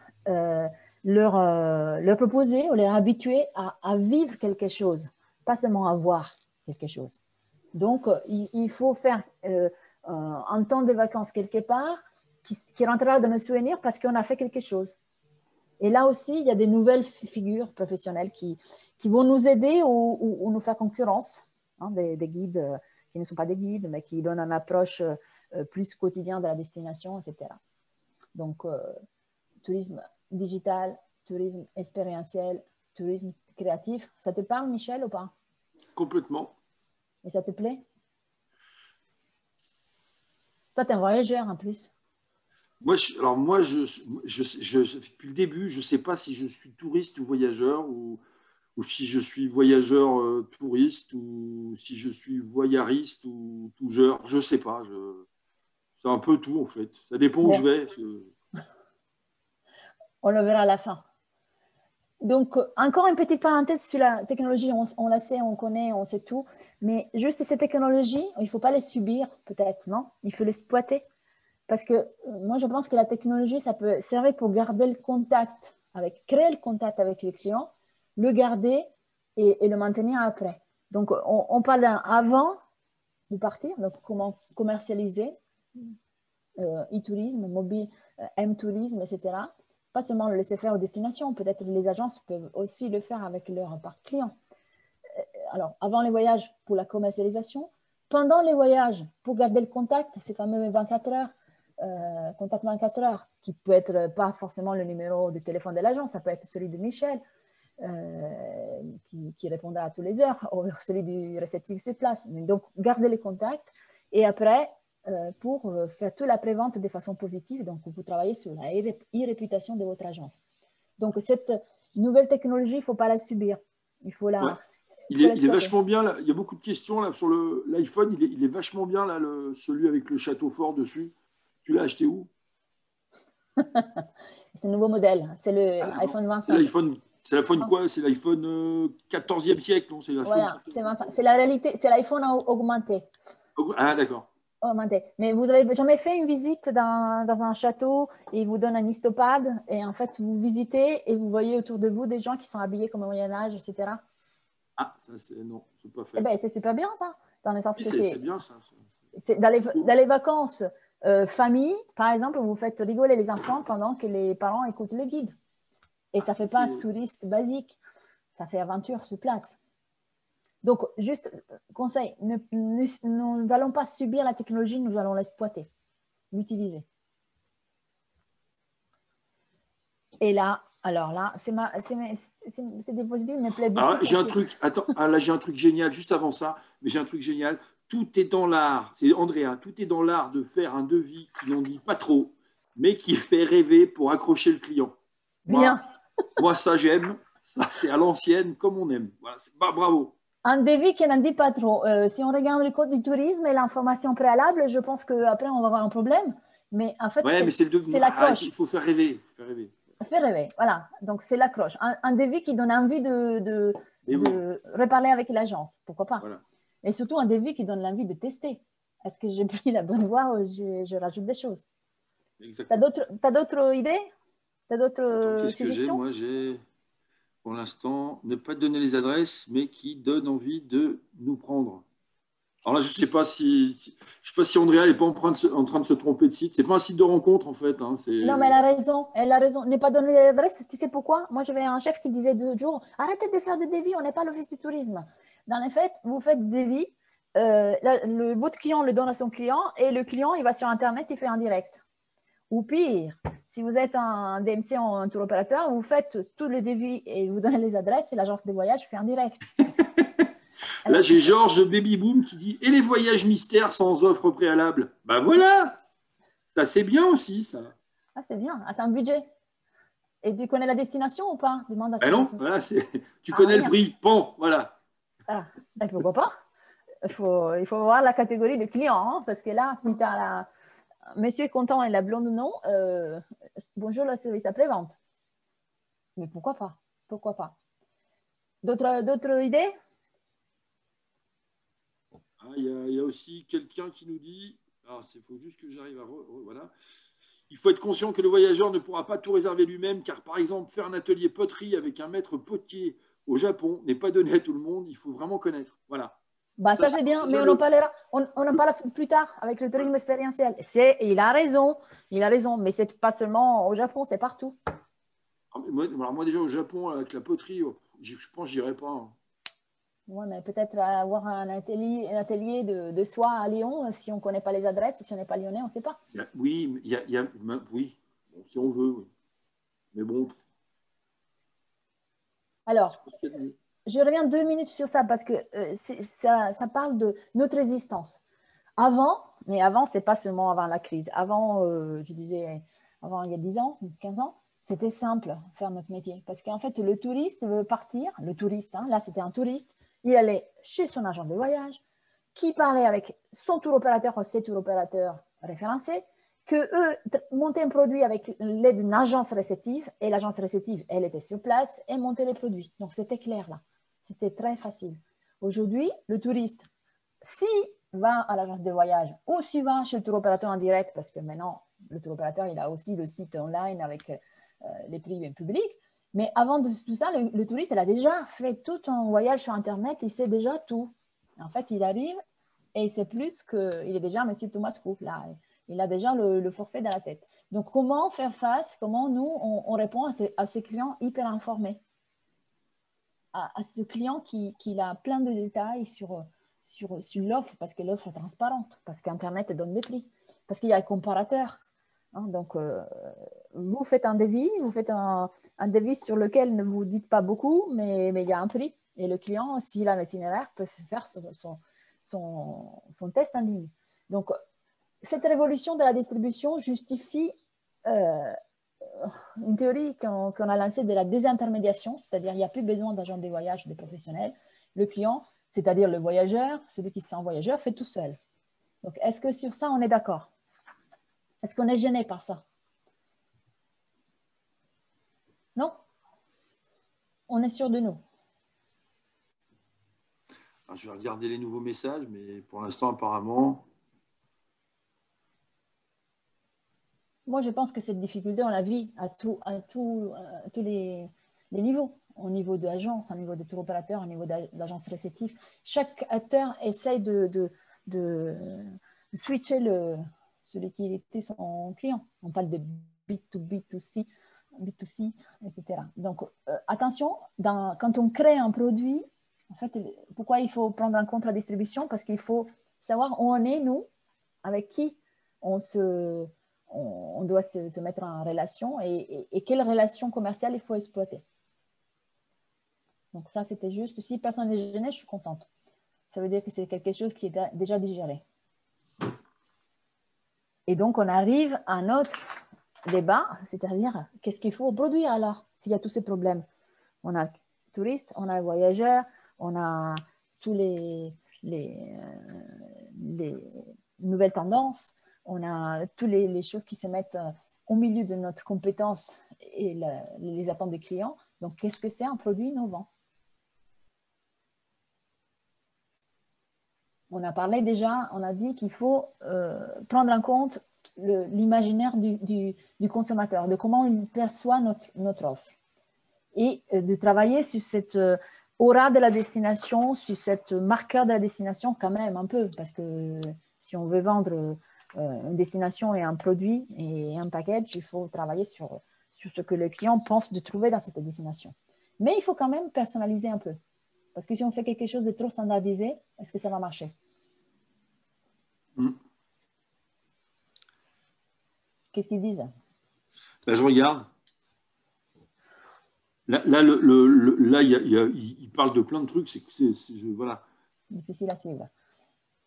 leur proposer ou les habituer à vivre quelque chose, pas seulement à voir quelque chose. Donc, il faut faire un temps de vacances quelque part qui rentrera dans nos souvenirs parce qu'on a fait quelque chose. Et là aussi, il y a des nouvelles figures professionnelles qui vont nous aider ou nous faire concurrence, hein, des guides qui ne sont pas des guides, mais qui donnent une approche plus quotidienne de la destination, etc. Donc, tourisme digital, tourisme expérientiel, tourisme créatif. Ça te parle, Michel, ou pas? Complètement. Et ça te plaît? Toi, tu es un voyageur en plus. Moi, depuis le début, je ne sais pas si je suis touriste ou voyageur, ou si je suis voyageur touriste, ou si je suis voyariste ou tougeur. Je ne sais pas. C'est un peu tout, en fait. Ça dépend où je vais. On le verra à la fin. Donc, encore une petite parenthèse sur la technologie. On la sait, on connaît, on sait tout. Mais juste ces technologies, il ne faut pas les subir, peut-être, non? Il faut l'exploiter. Parce que moi, je pense que la technologie, ça peut servir pour garder le contact, créer le contact avec le client, le garder et le maintenir après. Donc, on parle avant de partir, donc comment commercialiser e-tourisme, mobile, m-tourisme, etc. Pas seulement le laisser faire aux destinations, peut-être les agences peuvent aussi le faire avec leur parc client. Alors, avant les voyages, pour la commercialisation. Pendant les voyages, pour garder le contact, ces fameux 24 heures, contact 24 heures, qui peut être pas forcément le numéro de téléphone de l'agence, ça peut être celui de Michel, qui répondra à toutes les heures, ou celui du réceptif sur place. Mais donc, garder les contacts et après, pour faire toute la prévente de façon positive, donc vous travaillez sur la e-réputation de votre agence. Donc, cette nouvelle technologie, il ne faut pas la subir. Il faut la... Ouais. Il est vachement bien, là. Il y a beaucoup de questions là, sur l'iPhone. Il est vachement bien, là, celui avec le château fort dessus. Tu l'as acheté où? C'est un nouveau modèle. C'est l'iPhone 25. C'est l'iPhone quoi? C'est l'iPhone 14e siècle, non? Voilà, c'est 25. C'est la réalité, c'est l'iPhone augmenté. Ah, d'accord. Augmenté. Mais vous n'avez jamais fait une visite dans un château et ils vous donnent un histopad et en fait, vous visitez et vous voyez autour de vous des gens qui sont habillés comme au Moyen-Âge, etc. Ah, ça, non, je n'ai pas fait. Eh ben, c'est super bien, ça. Dans le sens que c'est bien, ça. Dans les vacances famille, par exemple, vous faites rigoler les enfants pendant que les parents écoutent le guide. Et ça ne fait pas touriste basique, ça fait aventure sur place. Donc, juste conseil, nous n'allons pas subir la technologie, nous allons l'exploiter, l'utiliser. Et là, alors là, c'est des positifs, mais alors, j'ai un truc, attends, là j'ai un truc génial, juste avant ça, mais j'ai un truc génial. Tout est dans l'art, c'est Andrea, tout est dans l'art de faire un devis qui n'en dit pas trop, mais qui fait rêver pour accrocher le client. Bien. Moi ça j'aime, ça c'est à l'ancienne comme on aime. Voilà, bravo. Un devis qui n'en dit pas trop. Si on regarde le code du tourisme et l'information préalable, je pense qu'après on va avoir un problème. Mais en fait, c'est l'accroche. Il faut faire rêver. Faire rêver, voilà. Donc c'est l'accroche. Un devis qui donne envie de reparler avec l'agence. Pourquoi pas? Voilà. Et surtout un devis qui donne l'envie de tester. Est-ce que j'ai pris la bonne voie ou je rajoute des choses? Tu as d'autres idées? Tu as d'autres suggestions? Moi, j'ai, pour l'instant, ne pas donner les adresses, mais qui donnent envie de nous prendre. Alors là, je ne sais pas si Andrea n'est pas en train de se tromper de site. Ce n'est pas un site de rencontre, en fait. Hein, Non, mais elle a raison. Elle a raison. Ne pas donner l'adresse, tu sais pourquoi? Moi, j'avais un chef qui disait 2 jours, arrêtez de faire des devis, on n'est pas l'office du tourisme. Dans les faits, vous faites des devis, votre client le donne à son client et le client, il va sur Internet et fait un direct. Ou pire, si vous êtes un DMC ou un tour opérateur, vous faites tous les devis et vous donnez les adresses et l'agence de voyage fait un direct. Là, j'ai Georges Baby Boom qui dit « Et les voyages mystères sans offre préalable ?» Ben voilà, ça c'est bien aussi, ça. Ah, c'est bien, ah, c'est un budget. Et tu connais la destination ou pas? Demande à Ben non, voilà, tu connais le prix, bon, voilà. Ah, ben pourquoi pas? Il faut voir la catégorie de clients, hein, parce que là, si tu as la... Monsieur est content et la blonde non, bonjour le service après-vente. Mais pourquoi pas? Pourquoi pas? D'autres idées? Il y a aussi quelqu'un qui nous dit, il faut juste que j'arrive à... voilà. Il faut être conscient que le voyageur ne pourra pas tout réserver lui-même, car par exemple, faire un atelier poterie avec un maître potier au Japon n'est pas donné à tout le monde, il faut vraiment connaître. Voilà. Bah, ça c'est bien, mais on en parlera plus tard avec le tourisme expérientiel. Il a raison, mais c'est pas seulement au Japon, c'est partout. Moi déjà au Japon, avec la poterie, je pense que j'irai pas. Hein. Ouais, mais peut-être avoir un atelier de soie à Lyon, si on ne connaît pas les adresses, si on n'est pas lyonnais, on ne sait pas. Oui, oui. Bon, si on veut, oui. Mais bon. Alors, je reviens 2 minutes sur ça parce que ça parle de notre résistance. Avant, ce n'est pas seulement avant la crise. Avant, je disais, avant il y a 10 ans, 15 ans, c'était simple faire notre métier. Parce qu'en fait, le touriste veut partir, le touriste, hein, là c'était un touriste, il allait chez son agent de voyage, qui parlait avec son tour opérateur ou ses tour opérateurs référencés, que eux montaient un produit avec l'aide d'une agence réceptive, et l'agence réceptive, elle était sur place et montait les produits. Donc c'était clair là, c'était très facile. Aujourd'hui, le touriste, s'il va à l'agence de voyage ou s'il va chez le tour opérateur en direct, parce que maintenant, le tour opérateur, il a aussi le site online avec les prix publics. Mais avant de tout ça, le touriste, il a déjà fait tout un voyage sur Internet, il sait déjà tout. En fait, il arrive et c'est plus qu'il est déjà Monsieur Thomas Cook, là. Il a déjà le forfait dans la tête. Donc, comment faire face, comment nous, on répond à ces clients hyper informés, à ce client qui a plein de détails sur l'offre, parce que l'offre est transparente, parce qu'Internet donne des prix, parce qu'il y a un comparateur. Hein, donc, vous faites un devis, devis sur lequel ne vous dites pas beaucoup, mais il y a un prix. Et le client, s'il a un itinéraire, peut faire son test en ligne. Donc, cette révolution de la distribution justifie une théorie qu'on a lancée de la désintermédiation, c'est-à-dire qu'il n'y a plus besoin d'agents de voyage, de professionnels. Le client, c'est-à-dire le voyageur, celui qui se sent voyageur, fait tout seul. Donc, est-ce que sur ça, on est d'accord? Est-ce qu'on est gêné par ça? Non? On est sûr de nous. Alors, je vais regarder les nouveaux messages, mais pour l'instant, apparemment... Moi, je pense que cette difficulté, on la vit à tous les niveaux. Au niveau de l'agence, au niveau des tour opérateurs, au niveau de l'agence réceptive. Chaque acteur essaye de switcher celui qui était son client. On parle de B2B2C, B2C, etc. Donc, attention, quand on crée un produit, en fait, pourquoi il faut prendre en compte la distribution? Parce qu'il faut savoir où on est, nous, avec qui on doit se mettre en relation et quelle relation commerciale il faut exploiter. Donc ça, c'était juste, si personne n'est gêné, je suis contente. Ça veut dire que c'est quelque chose qui est déjà digéré. Et donc, on arrive à notre débat, c'est-à-dire, qu'est-ce qu'il faut produire alors, s'il y a tous ces problèmes? On a le touriste, on a le voyageur, on a tous les nouvelles tendances, on a toutes les choses qui se mettent au milieu de notre compétence et les attentes des clients. Donc, qu'est-ce que c'est un produit innovant? On a parlé déjà, on a dit qu'il faut prendre en compte l'imaginaire du consommateur, de comment il perçoit notre offre. Et de travailler sur cette aura de la destination, sur cette marqueur de la destination quand même un peu, parce que si on veut vendre une destination et un produit et un package, il faut travailler sur ce que le client pense de trouver dans cette destination. Mais il faut quand même personnaliser un peu, parce que si on fait quelque chose de trop standardisé, est-ce que ça va marcher? Qu'est-ce qu'ils disent? Ben, je regarde. Là, il parle de plein de trucs. Voilà. Difficile à suivre.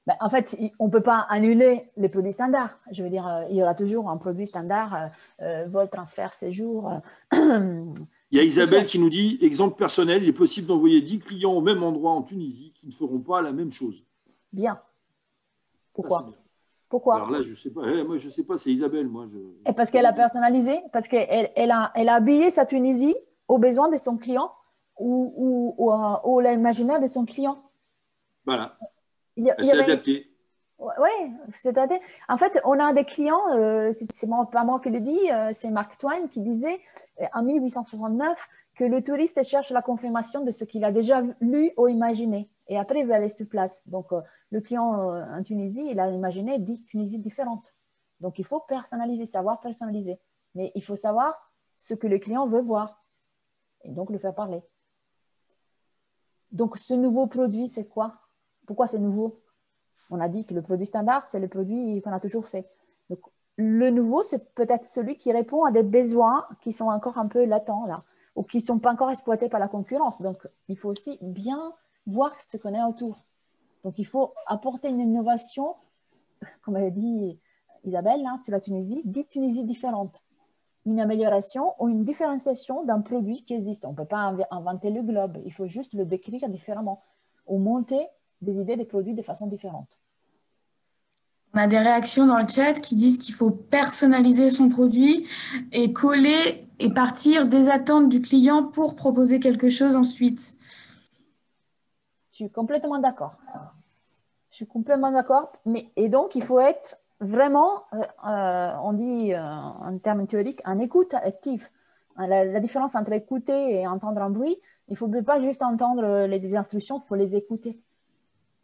Ben, en fait, on ne peut pas annuler les produits standards. Je veux dire, il y aura toujours un produit standard, vol, transfert, séjour. Il y a Isabelle qui nous dit, exemple personnel, il est possible d'envoyer 10 clients au même endroit en Tunisie qui ne feront pas la même chose. Bien. Pourquoi? Bien. Pourquoi? Alors là, je ne sais pas. Moi, je sais pas, c'est Isabelle. Et parce qu'elle a personnalisé, parce qu'elle a habillé sa Tunisie aux besoins de son client ou l'imaginaire de son client. Voilà. Elle s'est adaptée. Oui, c'est-à-dire, en fait, on a des clients, c'est pas moi qui le dis, c'est Mark Twain qui disait en 1869 que le touriste cherche la confirmation de ce qu'il a déjà lu ou imaginé. Et après, il va aller sur place. Donc, le client en Tunisie, il a imaginé 10 Tunisies différentes. Donc, il faut personnaliser, savoir personnaliser. Mais il faut savoir ce que le client veut voir. Et donc, le faire parler. Donc, ce nouveau produit, c'est quoi? Pourquoi c'est nouveau? On a dit que le produit standard, c'est le produit qu'on a toujours fait. Donc, le nouveau, c'est peut-être celui qui répond à des besoins qui sont encore un peu latents, là, ou qui ne sont pas encore exploités par la concurrence. Donc, il faut aussi bien voir ce qu'on a autour. Donc, il faut apporter une innovation, comme a dit Isabelle, hein, sur la Tunisie, 10 Tunisies différentes. Une amélioration ou une différenciation d'un produit qui existe. On ne peut pas inventer le globe, il faut juste le décrire différemment ou monter des idées des produits de façon différente. On a des réactions dans le chat qui disent qu'il faut personnaliser son produit et coller et partir des attentes du client pour proposer quelque chose ensuite. Je suis complètement d'accord. Et donc, il faut être vraiment, on dit en termes théoriques, en écoute active. La différence entre écouter et entendre un bruit, il ne faut pas juste entendre les instructions, il faut les écouter.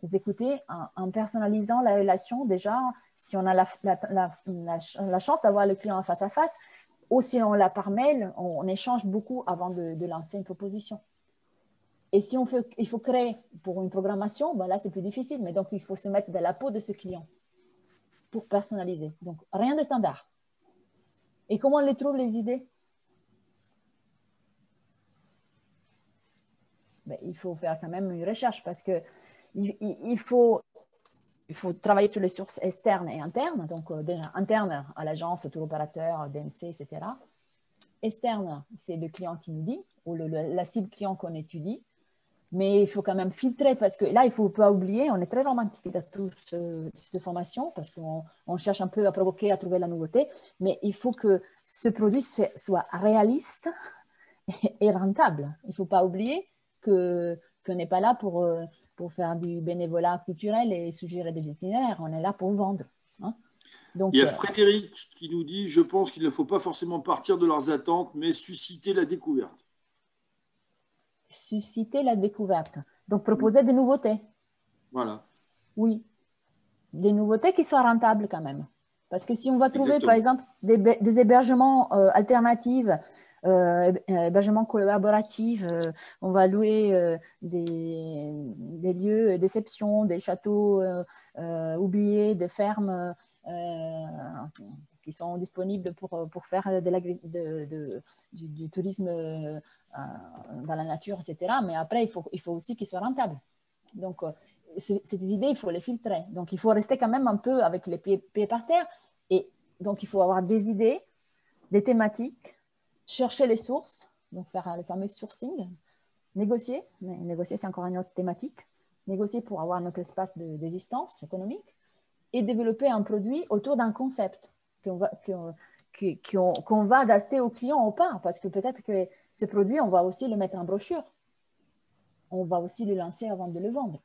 Les écouter en personnalisant la relation déjà, si on a la chance d'avoir le client face à face, ou si on l'a par mail, on échange beaucoup avant de lancer une proposition. Et si il faut créer pour une programmation, ben là c'est plus difficile, mais donc il faut se mettre dans la peau de ce client pour personnaliser. Donc rien de standard. Et comment on les trouve les idées? Ben, il faut faire quand même une recherche parce que il faut travailler sur les sources externes et internes, donc déjà interne à l'agence, tour opérateur, DMC, etc. Externe, c'est le client qui nous dit, ou la cible client qu'on étudie, mais il faut quand même filtrer parce que là, il ne faut pas oublier, on est très romantique dans toute cette formation parce qu'on cherche un peu à provoquer, à trouver la nouveauté, mais il faut que ce produit soit réaliste et rentable. Il ne faut pas oublier qu'on n'est pas là pour faire du bénévolat culturel et suggérer des itinéraires. On est là pour vendre. Hein. Donc, il y a Frédéric qui nous dit « Je pense qu'il ne faut pas forcément partir de leurs attentes, mais susciter la découverte. » Susciter la découverte. Donc, proposer des nouveautés. Voilà. Oui. Des nouveautés qui soient rentables quand même. Parce que si on va trouver, par exemple, des hébergements alternatifs, hébergement collaboratif, on va louer des lieux d'exception, des châteaux oubliés, des fermes qui sont disponibles pour faire du tourisme dans la nature, etc. Mais après, il faut aussi qu'ils soient rentables. Donc, ces idées, il faut les filtrer. Donc, il faut rester quand même un peu avec les pieds par terre. Et donc, il faut avoir des idées, des thématiques, chercher les sources, donc faire le fameux sourcing, négocier, mais négocier c'est encore une autre thématique, négocier pour avoir notre espace d'existence économique et développer un produit autour d'un concept qu'on va adapter au client ou pas, parce que peut-être que ce produit, on va aussi le mettre en brochure, on va aussi le lancer avant de le vendre.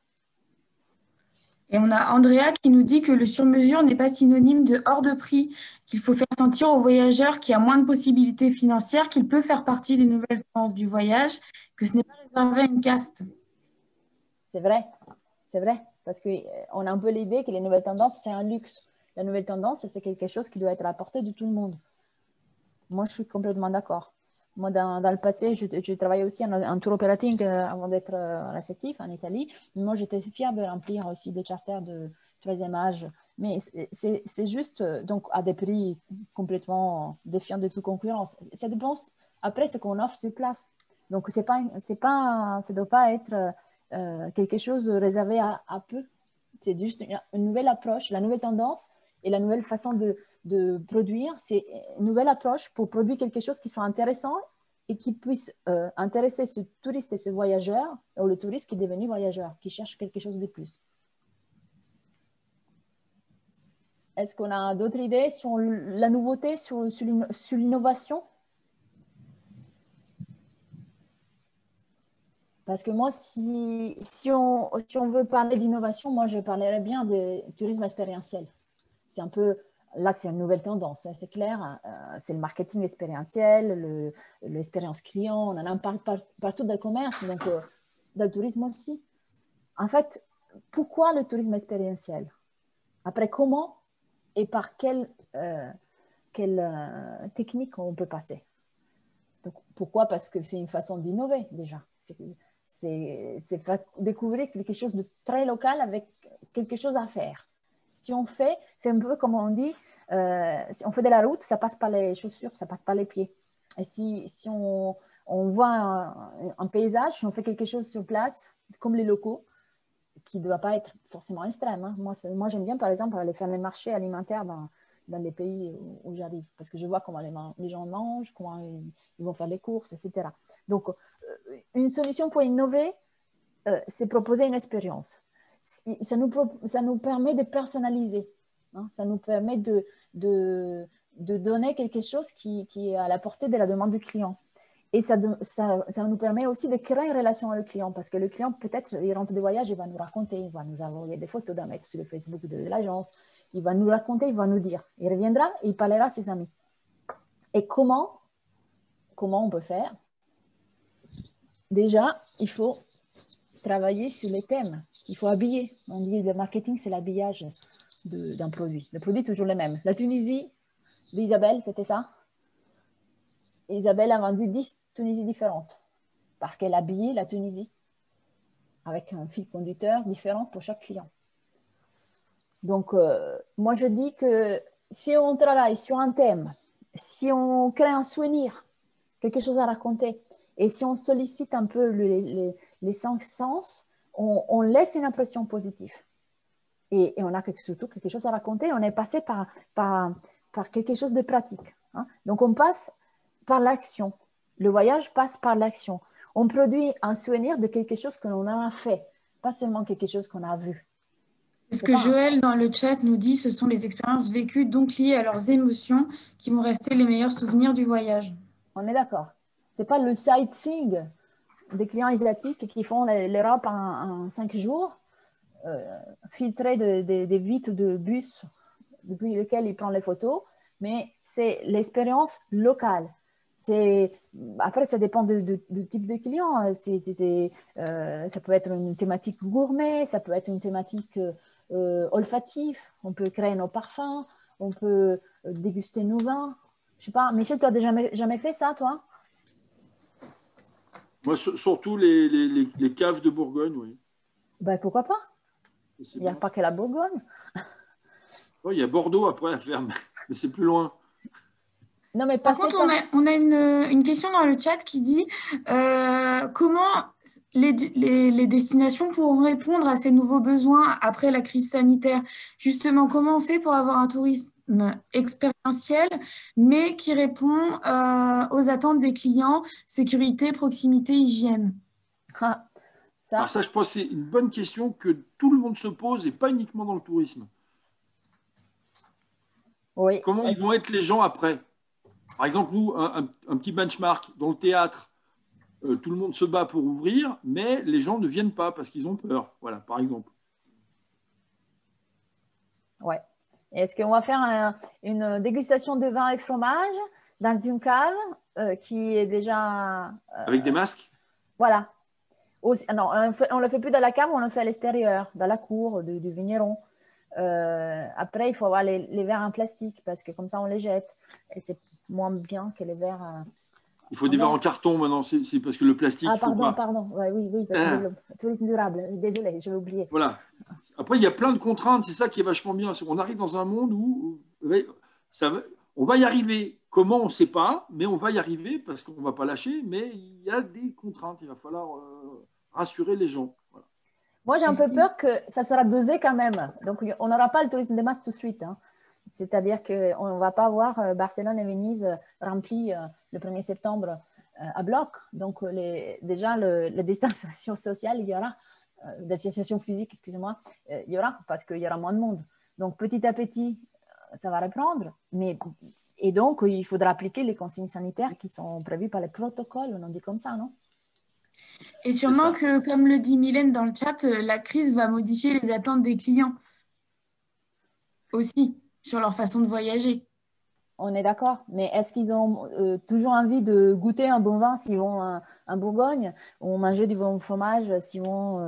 Et on a Andrea qui nous dit que le sur-mesure n'est pas synonyme de hors de prix, qu'il faut faire sentir au voyageur qui a moins de possibilités financières qu'il peut faire partie des nouvelles tendances du voyage, que ce n'est pas réservé à une caste. C'est vrai, parce qu'on a un peu l'idée que les nouvelles tendances, c'est un luxe. La nouvelle tendance, c'est quelque chose qui doit être à la portée de tout le monde. Moi, je suis complètement d'accord. Moi, dans le passé, je travaillais aussi en tour operating avant d'être réceptif en Italie. Moi, j'étais fière de remplir aussi des charters de troisième âge. Mais c'est juste donc à des prix complètement défiant de toute concurrence. Ça dépend après ce qu'on offre sur place. Donc, ça ne doit pas être quelque chose réservé à peu. C'est juste une nouvelle approche, la nouvelle tendance et la nouvelle façon de produire. C'est une nouvelle approche pour produire quelque chose qui soit intéressant et qui puisse intéresser ce touriste et ce voyageur, ou le touriste qui est devenu voyageur, qui cherche quelque chose de plus. Est-ce qu'on a d'autres idées sur la nouveauté, sur l'innovation? Parce que moi, si on veut parler d'innovation, moi, je parlerais bien de tourisme expérientiel. C'est un peu, là, c'est une nouvelle tendance, hein, c'est clair. C'est le marketing expérientiel, l'expérience client, on en parle partout dans le commerce, donc dans le tourisme aussi. En fait, pourquoi le tourisme expérientiel? Après, comment et par quelle technique on peut passer? Donc, pourquoi? Parce que c'est une façon d'innover déjà. C'est découvrir quelque chose de très local avec quelque chose à faire. Si on fait, c'est un peu comme on dit, si on fait de la route, ça passe par les chaussures, ça passe par les pieds. Et si on voit un paysage, si on fait quelque chose sur place, comme les locaux, qui ne doit pas être forcément extrême. Hein. Moi, j'aime bien, par exemple, aller faire les marchés alimentaires dans les pays où j'arrive, parce que je vois comment les gens mangent, comment ils vont faire les courses, etc. Donc, une solution pour innover, c'est proposer une expérience. Ça nous permet de personnaliser. Hein. Ça nous permet de donner quelque chose qui est à la portée de la demande du client. Et ça nous permet aussi de créer une relation avec le client, parce que le client, peut-être, il rentre de voyage, il va nous raconter, il va nous envoyer des photos d'en mettre sur le Facebook de l'agence, il va nous raconter, il va nous dire. Il reviendra et il parlera à ses amis. Et comment on peut faire? Déjà, il faut travailler sur les thèmes. Il faut habiller. On dit que le marketing, c'est l'habillage d'un produit. Le produit est toujours le même. La Tunisie d'Isabelle, c'était ça? Isabelle a vendu 10 Tunisies différentes parce qu'elle a habillé la Tunisie avec un fil conducteur différent pour chaque client. Donc, moi, je dis que si on travaille sur un thème, si on crée un souvenir, quelque chose à raconter, et si on sollicite un peu les 5 sens, on laisse une impression positive. Et on a surtout quelque chose à raconter. On est passé par quelque chose de pratique. Hein. Donc, on passe par l'action. Le voyage passe par l'action. On produit un souvenir de quelque chose que l'on a fait, pas seulement quelque chose qu'on a vu. C'est ce que Joël dans le chat nous dit, ce sont les expériences vécues, donc liées à leurs émotions, qui vont rester les meilleurs souvenirs du voyage. On est d'accord. Ce n'est pas le sightseeing des clients asiatiques qui font l'Europe en 5 jours, filtrés des vitres de bus depuis lesquels ils prennent les photos, mais c'est l'expérience locale. Après, ça dépend du type de client. Ça peut être une thématique gourmet, ça peut être une thématique olfative. On peut créer nos parfums, on peut déguster nos vins. Je sais pas, Michel, tu n'as jamais fait ça, toi? Moi, surtout les caves de Bourgogne, oui. Ben, pourquoi pas? Il n'y a pas que la Bourgogne. Oh, il y a Bordeaux après à faire, mais c'est plus loin. Non, mais par contre, on a une question dans le chat qui dit comment les destinations pourront répondre à ces nouveaux besoins après la crise sanitaire. Justement, comment on fait pour avoir un tourisme expérientiel, mais qui répond aux attentes des clients, sécurité, proximité, hygiène? Alors ça, je pense que c'est une bonne question que tout le monde se pose et pas uniquement dans le tourisme. Oui. Comment ils vont être les gens après? Par exemple, nous, un petit benchmark dans le théâtre, tout le monde se bat pour ouvrir, mais les gens ne viennent pas parce qu'ils ont peur. Voilà, par exemple. Ouais. Est-ce qu'on va faire une dégustation de vin et fromage dans une cave qui est déjà… Avec des masques? Voilà. Non, on ne le fait plus dans la cave, on le fait à l'extérieur, dans la cour du vigneron. Après, il faut avoir les verres en plastique parce que comme ça, on les jette. Et c'est moins bien que les verres. Il faut des verres en carton maintenant, c'est parce que le plastique, Ah, il faut pas. pardon. Ouais, oui, parce que le tourisme durable. Désolé, je l'ai oublié. Voilà. Après, il y a plein de contraintes, c'est ça qui est vachement bien. On arrive dans un monde où on va y arriver. Comment, on ne sait pas, mais on va y arriver parce qu'on ne va pas lâcher, mais il y a des contraintes. Il va falloir rassurer les gens. Voilà. Moi, j'ai un peu peur que ça sera dosé quand même. Donc, on n'aura pas le tourisme de masse tout de suite. Hein. C'est-à-dire qu'on ne va pas voir Barcelone et Venise remplis le 1er septembre à bloc. Donc, déjà, la distanciation sociale, il y aura, distanciation physique, excusez-moi, il y aura parce qu'il y aura moins de monde. Donc, petit à petit, ça va reprendre. Et donc, il faudra appliquer les consignes sanitaires qui sont prévues par les protocoles, on dit comme ça, non? Et sûrement que, comme le dit Mylène dans le chat, la crise va modifier les attentes des clients aussi sur leur façon de voyager. On est d'accord, mais est-ce qu'ils ont toujours envie de goûter un bon vin s'ils vont en Bourgogne ou manger du bon fromage s'ils vont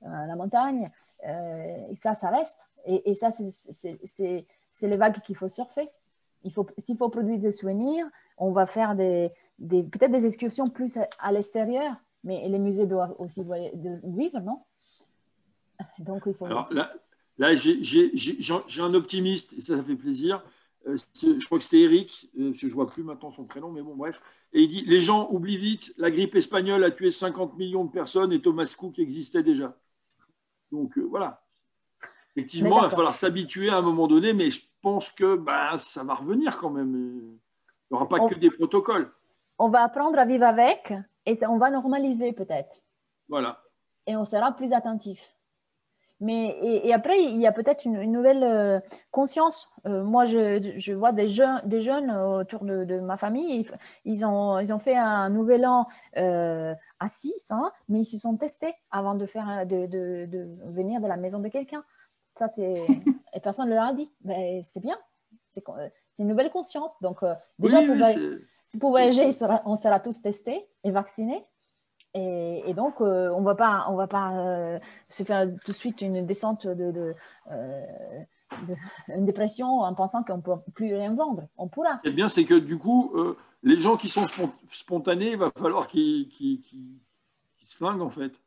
à la montagne? Et ça reste. Et ça, c'est les vagues qu'il faut surfer. S'il faut produire des souvenirs, on va faire peut-être des excursions plus à l'extérieur, mais les musées doivent aussi vivre, non? Donc, il faut... Alors là j'ai un optimiste, et ça fait plaisir. Je crois que c'était Eric, parce que je ne vois plus maintenant son prénom, mais bon, bref. Et il dit, les gens oublient vite, la grippe espagnole a tué 50 millions de personnes et Thomas Cook existait déjà. Donc, voilà. Effectivement, il va falloir s'habituer à un moment donné, mais je pense que ça va revenir quand même. Il n'y aura pas que des protocoles. On va apprendre à vivre avec et on va normaliser peut-être. Voilà. Et on sera plus attentif. Et après, il y a peut-être une nouvelle conscience. Moi, je vois des jeunes autour de ma famille. Ils ont fait un nouvel an à 6, hein, mais ils se sont testés avant de venir de la maison de quelqu'un. Ça, et personne ne leur a dit. Mais c'est bien. C'est une nouvelle conscience. Donc, déjà, pour voyager, on sera tous testés et vaccinés. Et donc, on va pas se faire tout de suite une descente une dépression en pensant qu'on ne peut plus rien vendre. On pourra. Ce qui est bien, c'est que du coup, les gens qui sont spontanés, il va falloir qu'ils se flinguent en fait.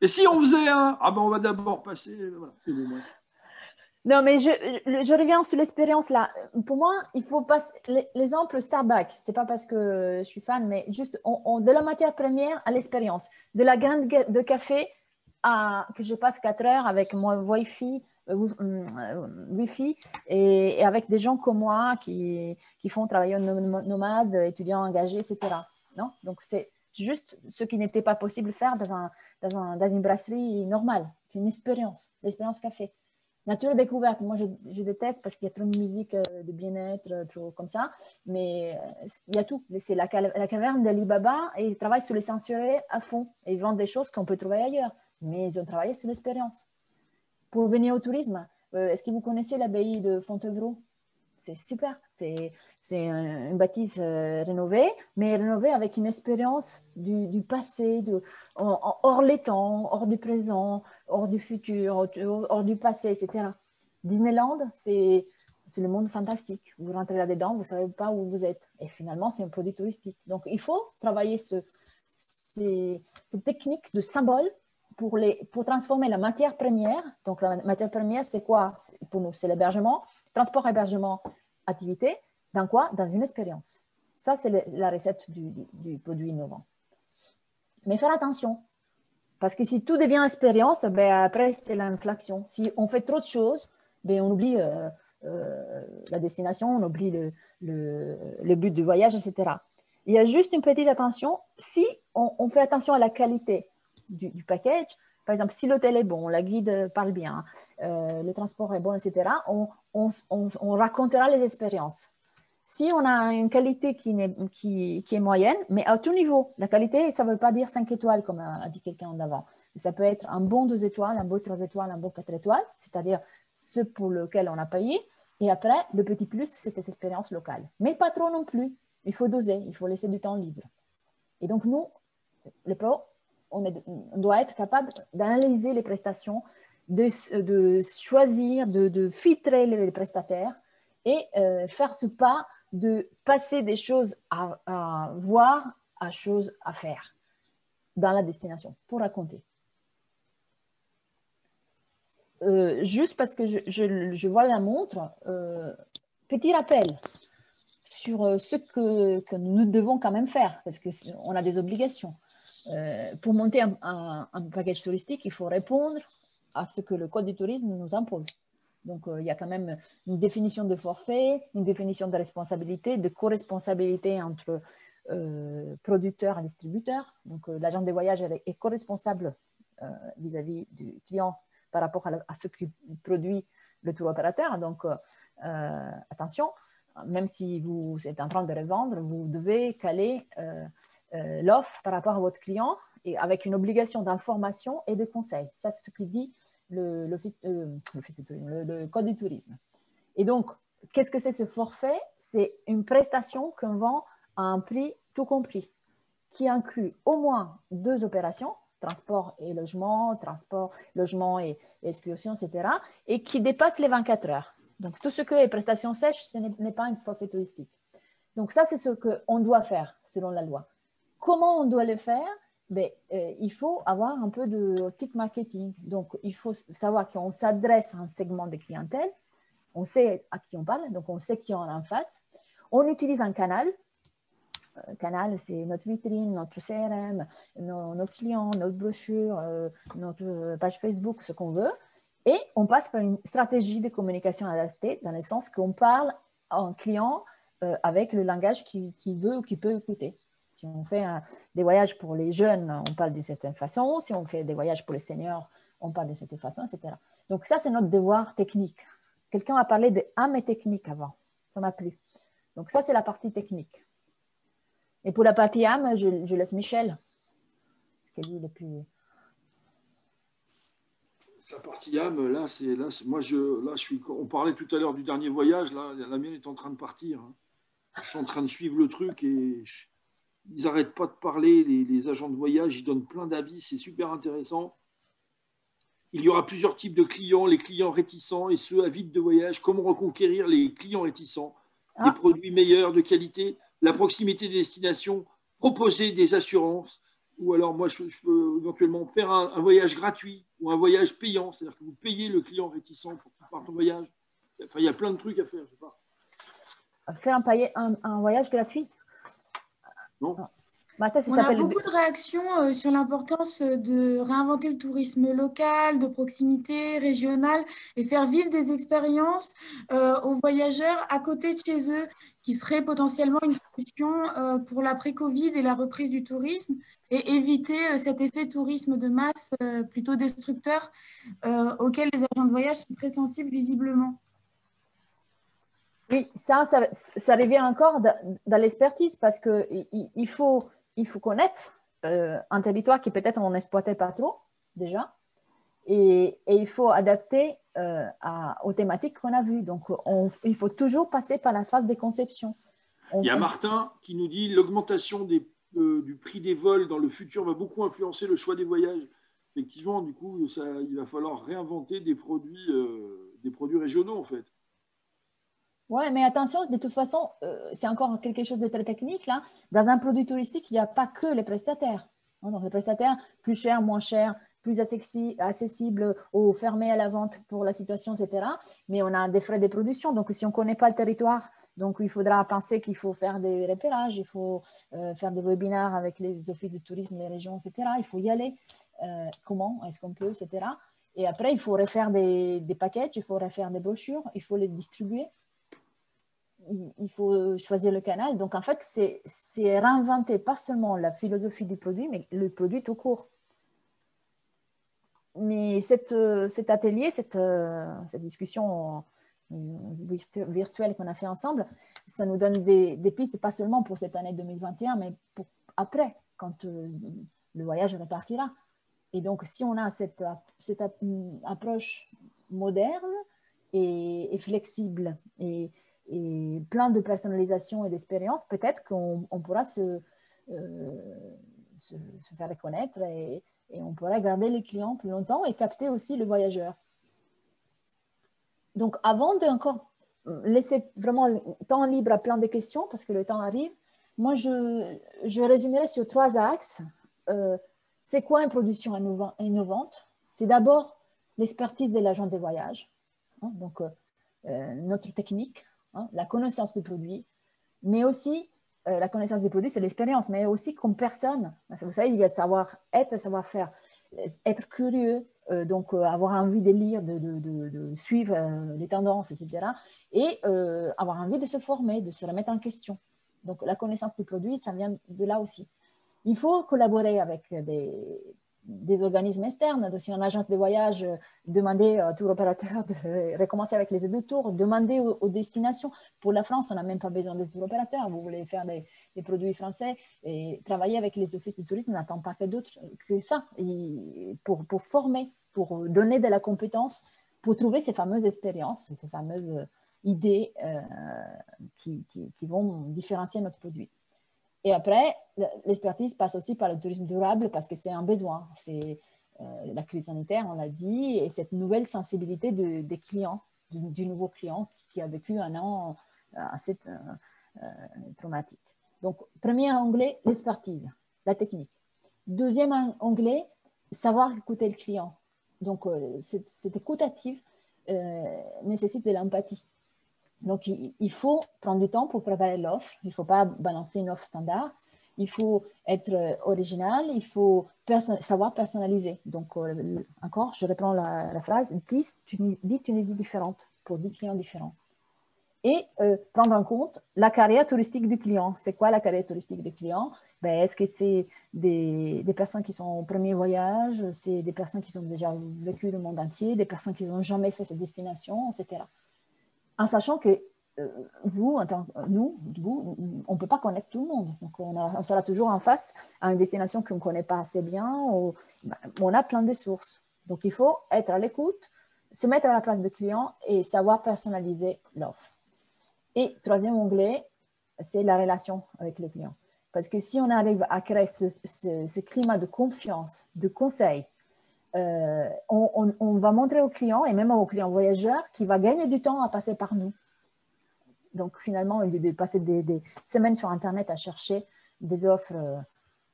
Et si on faisait on va d'abord passer. Voilà. Non, mais je reviens sur l'expérience là. Pour moi, il faut passer l'exemple Starbucks. C'est pas parce que je suis fan, mais juste de la matière première à l'expérience. De la graine de café que je passe 4 heures avec mon Wi-Fi et avec des gens comme moi qui font travailler nomades, étudiants engagés, etc. Non? Donc, c'est juste ce qui n'était pas possible de faire dans une brasserie normale. C'est une expérience, l'expérience café. Nature découverte, moi je déteste parce qu'il y a trop de musique de bien-être, trop comme ça, mais il y a tout. C'est la caverne d'Ali Baba et ils travaillent sur les sensoriels à fond et ils vendent des choses qu'on peut trouver ailleurs, mais ils ont travaillé sur l'expérience. Pour venir au tourisme, est-ce que vous connaissez l'abbaye de Fontevraud? C'est super, c'est une bâtisse rénovée, mais rénovée avec une expérience du passé, hors les temps, hors du présent, hors du futur, hors du passé, etc. Disneyland, c'est le monde fantastique. Vous rentrez là-dedans, vous ne savez pas où vous êtes. Et finalement, c'est un produit touristique. Donc, il faut travailler ces techniques de symboles pour transformer la matière première. Donc, la matière première, c'est quoi pour nous? C'est l'hébergement. Transport, hébergement, activité, dans quoi? Dans une expérience. Ça, c'est la recette du produit innovant. Mais faire attention, parce que si tout devient expérience, après, c'est l'inflation. Si on fait trop de choses, on oublie la destination, on oublie le but du voyage, etc. Il y a juste une petite attention. Si on fait attention à la qualité du package, par exemple, si l'hôtel est bon, la guide parle bien, le transport est bon, etc., on racontera les expériences. Si on a une qualité qui est moyenne, mais à tout niveau, la qualité, ça ne veut pas dire 5 étoiles, comme a dit quelqu'un d'avant. Ça peut être un bon 2 étoiles, un bon 3 étoiles, un bon 4 étoiles, c'est-à-dire ce pour lequel on a payé. Et après, le petit plus, c'est cette expérience locale. Mais pas trop non plus. Il faut doser, il faut laisser du temps libre. Et donc, nous, les pros, on doit être capable d'analyser les prestations, de choisir, de filtrer les prestataires et faire ce pas de passer des choses à voir à choses à faire dans la destination pour raconter. Juste parce que je vois la montre, petit rappel sur ce que nous devons quand même faire, parce qu'on a des obligations. Pour monter un package touristique, il faut répondre à ce que le Code du tourisme nous impose. Donc, il y a quand même une définition de forfait, une définition de responsabilité, de co-responsabilité entre producteur et distributeur. Donc, l'agent des voyages est co-responsable vis-à-vis du client par rapport à ce qui produit le tour opérateur. Donc, attention, même si vous êtes en train de revendre, vous devez caler l'offre par rapport à votre client et avec une obligation d'information et de conseil. Ça, c'est ce que dit le Code du tourisme. Et donc, qu'est-ce que c'est ce forfait? C'est une prestation qu'on vend à un prix tout compris, qui inclut au moins 2 opérations, transport et logement, et excursion, etc., et qui dépasse les 24 heures. Donc, tout ce que est prestations sèches, ce n'est pas un forfait touristique. Donc, ça, c'est ce qu'on doit faire selon la loi. Comment on doit le faire? Il faut avoir un peu d'optique marketing. Donc, il faut savoir qu'on s'adresse à un segment de clientèle. On sait à qui on parle, donc on sait qui on a en face. On utilise un canal. Canal, c'est notre vitrine, notre CRM, nos clients, notre brochure, notre page Facebook, ce qu'on veut. Et on passe par une stratégie de communication adaptée, dans le sens qu'on parle à un client avec le langage qu'il veut ou qu'il peut écouter. Si on fait des voyages pour les jeunes, on parle d'une certaine façon. Si on fait des voyages pour les seniors, on parle de cette façon, etc. Donc ça, c'est notre devoir technique. Quelqu'un a parlé de âme et technique avant. Ça m'a plu. Donc ça, c'est la partie technique. Et pour la partie âme, je laisse Michel. Parce que lui, il est plus... La partie âme, on parlait tout à l'heure du dernier voyage, là, la mienne est en train de partir. Hein. Je suis en train de suivre le truc et ils n'arrêtent pas de parler, les agents de voyage, ils donnent plein d'avis, c'est super intéressant. Il y aura plusieurs types de clients, les clients réticents et ceux avides de voyage. Comment reconquérir les clients réticents? Des produits meilleurs, de qualité, la proximité des destinations, proposer des assurances. Ou alors, moi, je peux éventuellement faire un voyage gratuit ou un voyage payant. C'est-à-dire que vous payez le client réticent pour qu'il parte en voyage. Enfin, il y a plein de trucs à faire, je sais pas. Faire un voyage gratuit? Non. On a beaucoup de réactions sur l'importance de réinventer le tourisme local, de proximité, régional, et faire vivre des expériences aux voyageurs à côté de chez eux, qui serait potentiellement une solution pour l'après-Covid et la reprise du tourisme, et éviter cet effet tourisme de masse plutôt destructeur auquel les agents de voyage sont très sensibles visiblement. Oui, ça revient encore dans l'expertise parce qu'il faut connaître un territoire qui peut-être on n'exploitait pas trop déjà et il faut adapter aux thématiques qu'on a vues. Donc, il faut toujours passer par la phase des conceptions. Il y a Martin qui nous dit l'augmentation du prix des vols dans le futur va beaucoup influencer le choix des voyages. Effectivement, du coup, il va falloir réinventer des produits régionaux en fait. Oui, mais attention, de toute façon, c'est encore quelque chose de très technique. Là. Dans un produit touristique, il n'y a pas que les prestataires. Donc, les prestataires, plus cher, moins cher, plus accessible ou fermé à la vente pour la situation, etc. Mais on a des frais de production. Donc, si on ne connaît pas le territoire, donc il faudra penser qu'il faut faire des repérages, il faut faire des webinaires avec les offices de tourisme, les régions, etc. Il faut y aller. Comment est-ce qu'on peut, etc. Et après, il faut refaire des packages, il faut refaire des brochures, il faut les distribuer. Il faut choisir le canal. Donc, en fait, c'est réinventer pas seulement la philosophie du produit, mais le produit tout court. Mais cet atelier, cette discussion virtuelle qu'on a fait ensemble, ça nous donne des pistes, pas seulement pour cette année 2021, mais pour après, quand le voyage repartira. Et donc, si on a cette approche moderne et flexible et plein de personnalisation et d'expérience, peut-être qu'on pourra se se faire reconnaître et on pourra garder les clients plus longtemps et capter aussi le voyageur. Donc, avant de encore laisser vraiment le temps libre à plein de questions, parce que le temps arrive, moi, je résumerai sur 3 axes. C'est quoi une production innovante? C'est d'abord l'expertise de l'agent de voyage, hein, donc notre technique, hein, la connaissance du produit, mais aussi la connaissance du produit, c'est l'expérience, mais aussi comme personne. Vous savez, il y a savoir-être, savoir-faire, être curieux, donc avoir envie de lire, de suivre les tendances, etc. Et avoir envie de se former, de se remettre en question. Donc la connaissance du produit, ça vient de là aussi. Il faut collaborer avec des organismes externes, donc si en agence de voyage, demander au tour opérateur de recommencer avec les aides de tour, demander aux destinations. Pour la France, on n'a même pas besoin de tour opérateur. Vous voulez faire des produits français et travailler avec les offices du tourisme, on n'attend pas que ça. Pour former, pour donner de la compétence, pour trouver ces fameuses expériences, ces fameuses idées qui vont différencier notre produit. Et après, l'expertise passe aussi par le tourisme durable parce que c'est un besoin. C'est la crise sanitaire, on l'a dit, et cette nouvelle sensibilité des clients, du nouveau client qui a vécu un an assez traumatique. Donc, premier onglet, l'expertise, la technique. Deuxième onglet, savoir écouter le client. Donc, cette écoute active nécessite de l'empathie. Donc, il faut prendre du temps pour préparer l'offre. Il ne faut pas balancer une offre standard. Il faut être original. Il faut savoir personnaliser. Donc, encore, je reprends la phrase, 10 Tunisie différentes pour 10 clients différents. Et prendre en compte la carrière touristique du client. C'est quoi la carrière touristique du client? Est-ce que c'est des personnes qui sont au premier voyage? C'est des personnes qui ont déjà vécu le monde entier? Des personnes qui n'ont jamais fait cette destination, etc. En sachant que nous, on ne peut pas connaître tout le monde. Donc, on sera toujours en face à une destination qu'on ne connaît pas assez bien. On a plein de sources. Donc, il faut être à l'écoute, se mettre à la place du client et savoir personnaliser l'offre. Et troisième onglet, c'est la relation avec le client. Parce que si on arrive à créer ce climat de confiance, de conseil, on va montrer au client et même au client voyageur qu'il va gagner du temps à passer par nous. Donc finalement, au lieu de passer des semaines sur Internet à chercher des offres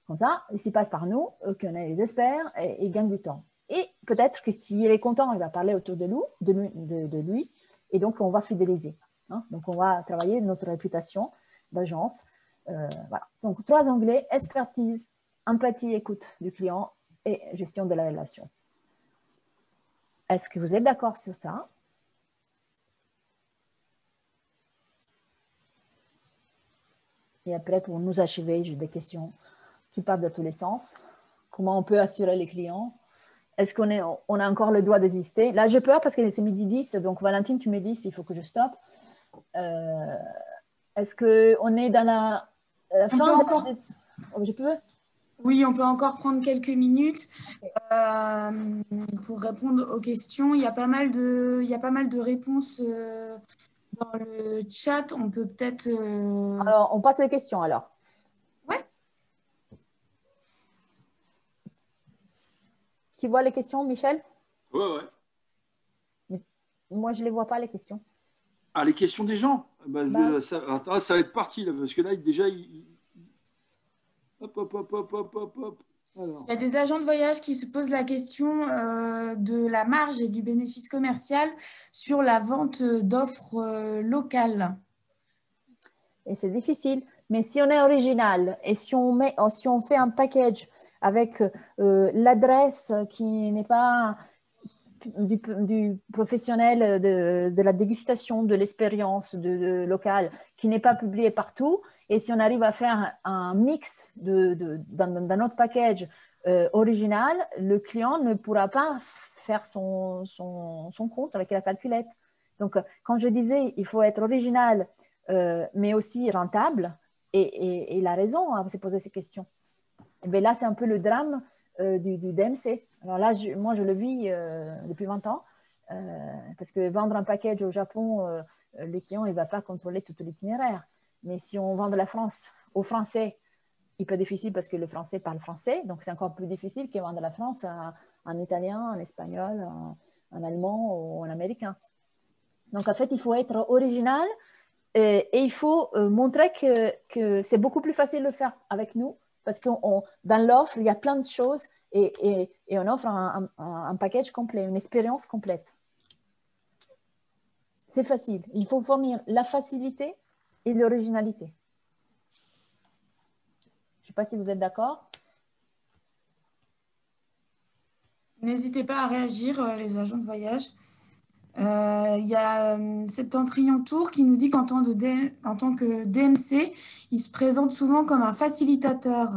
comme ça, il passe par nous, qu'on est les experts et il gagne du temps. Et peut-être que s'il est content, il va parler autour de lui et donc on va fidéliser. Hein. Donc on va travailler notre réputation d'agence. Voilà. Donc 3 onglets, expertise, empathie, écoute du client et gestion de la relation. Est-ce que vous êtes d'accord sur ça? Et après, pour nous achever, j'ai des questions qui partent de tous les sens. Comment on peut assurer les clients? Est-ce qu'on a encore le droit d'exister? Là, je peur parce que c'est midi 10, donc Valentine, tu me dis s'il faut que je stoppe. Est-ce qu'on est dans la fin de... Je peux? Oui, on peut encore prendre quelques minutes pour répondre aux questions. Il y a pas mal de réponses dans le chat. On peut peut-être... Alors, on passe aux questions alors. Ouais. Qui voit les questions, Michel? Ouais. Moi, je ne les vois pas, les questions. Ah, les questions des gens? Ça va être parti, là, parce que là, déjà, Hop. Alors. Il y a des agents de voyage qui se posent la question de la marge et du bénéfice commercial sur la vente d'offres locales. Et c'est difficile, mais si on est original et si on fait un package avec l'adresse qui n'est pas du professionnel de la dégustation, de l'expérience locale, qui n'est pas publié partout, et si on arrive à faire un mix dans notre package original, le client ne pourra pas faire son compte avec la calculette. Donc, quand je disais il faut être original, mais aussi rentable, et il a raison à se poser ces questions. Et bien là, c'est un peu le drame du DMC. Alors là, moi, je le vis depuis 20 ans, parce que vendre un package au Japon, le client, il ne va pas contrôler tout l'itinéraire. Mais si on vend de la France aux Français hyper difficile parce que le français parle français, donc c'est encore plus difficile que vendre la France en italien, en espagnol, en allemand ou en américain. Donc en fait, il faut être original et il faut montrer que c'est beaucoup plus facile de le faire avec nous parce que dans l'offre, il y a plein de choses et on offre un package complet, une expérience complète. C'est facile. Il faut fournir la facilité et l'originalité. Je ne sais pas si vous êtes d'accord. N'hésitez pas à réagir, les agents de voyage. Il y a Septentrion Tour qui nous dit qu'en tant que DMC, il se présente souvent comme un facilitateur.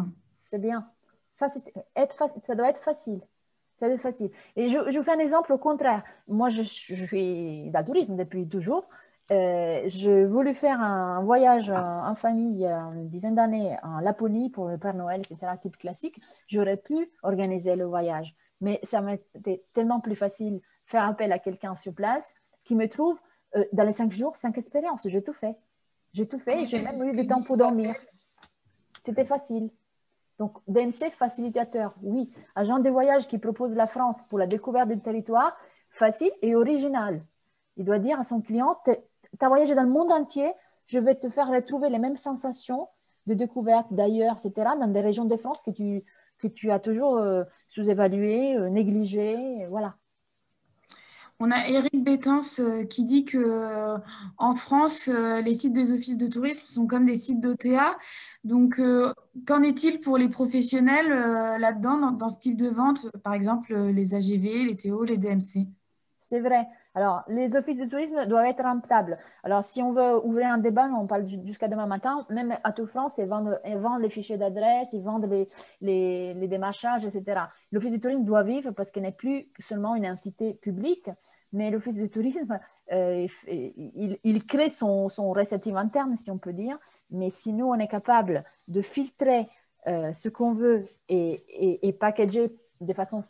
C'est bien. Ça doit être facile. Ça doit être facile. Et je vous fais un exemple au contraire. Moi, je suis dans le tourisme depuis toujours. Je voulais faire un voyage en famille il y a une dizaine d'années en Laponie pour le Père Noël, etc., type classique. J'aurais pu organiser le voyage. Mais ça m'était tellement plus facile faire appel à quelqu'un sur place qui me trouve dans les 5 jours, 5 expériences. J'ai tout fait. J'ai tout fait et j'ai même eu du temps pour dormir. C'était facile. Donc, DMC, facilitateur, oui. Agent de voyage qui propose la France pour la découverte du territoire, facile et original. Il doit dire à son client, tu as voyagé dans le monde entier, je vais te faire retrouver les mêmes sensations de découverte d'ailleurs, etc., dans des régions de France que tu as toujours sous-évaluées, négligées, voilà. On a Eric Bétens qui dit que en France, les sites des offices de tourisme sont comme des sites d'OTA. Donc, qu'en est-il pour les professionnels là-dedans, dans ce type de vente, par exemple les AGV, les TO, les DMC? C'est vrai. Alors, les offices de tourisme doivent être rentables. Alors, si on veut ouvrir un débat, on parle jusqu'à demain matin, même à Tour France, ils vendent les fichiers d'adresse, ils vendent les démarchages, etc. L'office de tourisme doit vivre parce qu'il n'est plus seulement une entité publique, mais l'office de tourisme, il crée son réceptif interne, si on peut dire. Mais si nous, on est capable de filtrer ce qu'on veut et packager de façon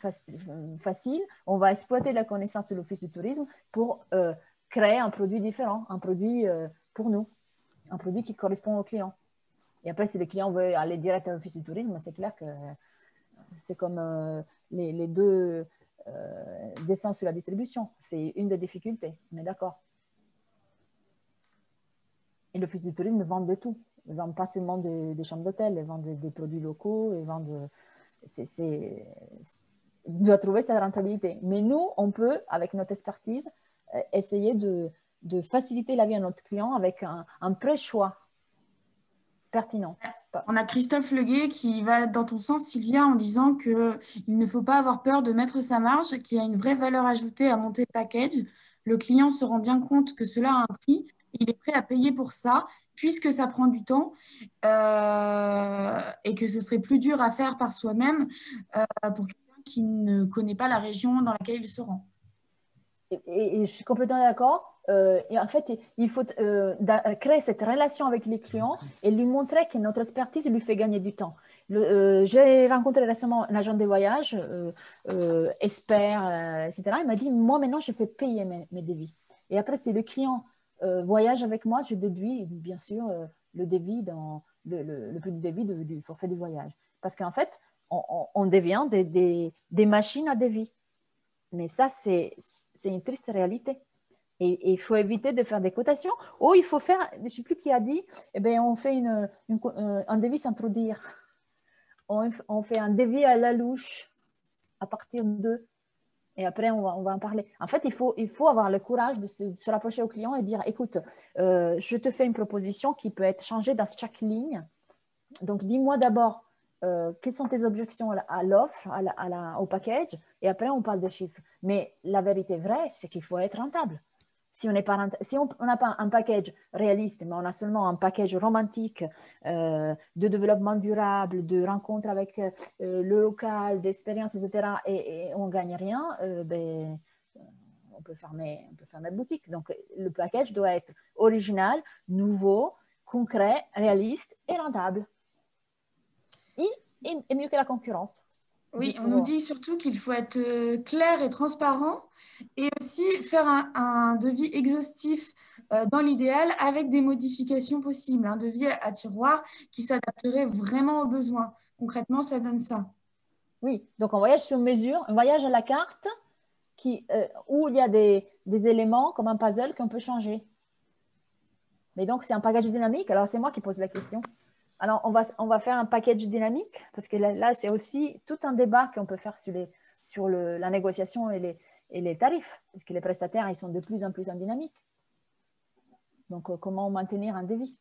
facile, on va exploiter la connaissance de l'office du tourisme pour créer un produit différent, un produit pour nous, un produit qui correspond au client. Et après, si le client veut aller direct à l'office du tourisme, c'est clair que c'est comme les deux dessins sur la distribution. C'est une des difficultés, on est d'accord. Et l'office du tourisme vend de tout. Ils ne vendent pas seulement des chambres d'hôtel, ils vendent des produits locaux, ils vendent... Il doit trouver sa rentabilité. Mais nous, on peut, avec notre expertise, essayer de faciliter la vie à notre client avec un pré-choix pertinent. On a Christophe Leguet qui va dans ton sens, Sylvia, en disant qu'il ne faut pas avoir peur de mettre sa marge, qu'il y a une vraie valeur ajoutée à monter le package. Le client se rend bien compte que cela a un prix. Il est prêt à payer pour ça, puisque ça prend du temps et que ce serait plus dur à faire par soi-même pour quelqu'un qui ne connaît pas la région dans laquelle il se rend. Et je suis complètement d'accord. Et en fait, il faut créer cette relation avec les clients et lui montrer que notre expertise lui fait gagner du temps. J'ai rencontré récemment un agent de voyage, expert, etc. Il m'a dit, moi maintenant, je fais payer mes devis. Et après, si le client voyage avec moi, je déduis bien sûr le devis dans le prix du devis du forfait du voyage. Parce qu'en fait, on devient des machines à devis. Mais ça, c'est une triste réalité. Et il faut éviter de faire des cotations. Ou il faut faire, je ne sais plus qui a dit, eh bien, on fait un devis sans trop dire. On fait un devis à la louche à partir de... Et après, on va en parler. En fait, il faut avoir le courage de se rapprocher au client et dire, écoute, je te fais une proposition qui peut être changée dans chaque ligne. Donc, dis-moi d'abord quelles sont tes objections à l'offre, au package, et après, on parle de chiffres. Mais la vérité vraie, c'est qu'il faut être rentable. Si on n'a pas un package réaliste, mais on a seulement un package romantique de développement durable, de rencontres avec le local, d'expériences, etc., et on ne gagne rien, on peut fermer boutique. Donc, le package doit être original, nouveau, concret, réaliste et rentable. Et mieux que la concurrence. Oui, on nous dit surtout qu'il faut être clair et transparent et aussi faire un devis exhaustif dans l'idéal avec des modifications possibles, un devis à tiroir qui s'adapterait vraiment aux besoins. Concrètement, ça donne ça. Oui, donc un voyage sur mesure, un voyage à la carte où il y a des éléments comme un puzzle qu'on peut changer. Mais donc, c'est un package dynamique. Alors, c'est moi qui pose la question. Alors, on va faire un package dynamique parce que là c'est aussi tout un débat qu'on peut faire sur la négociation et les tarifs parce que les prestataires, ils sont de plus en plus en dynamique. Donc, comment maintenir un devis?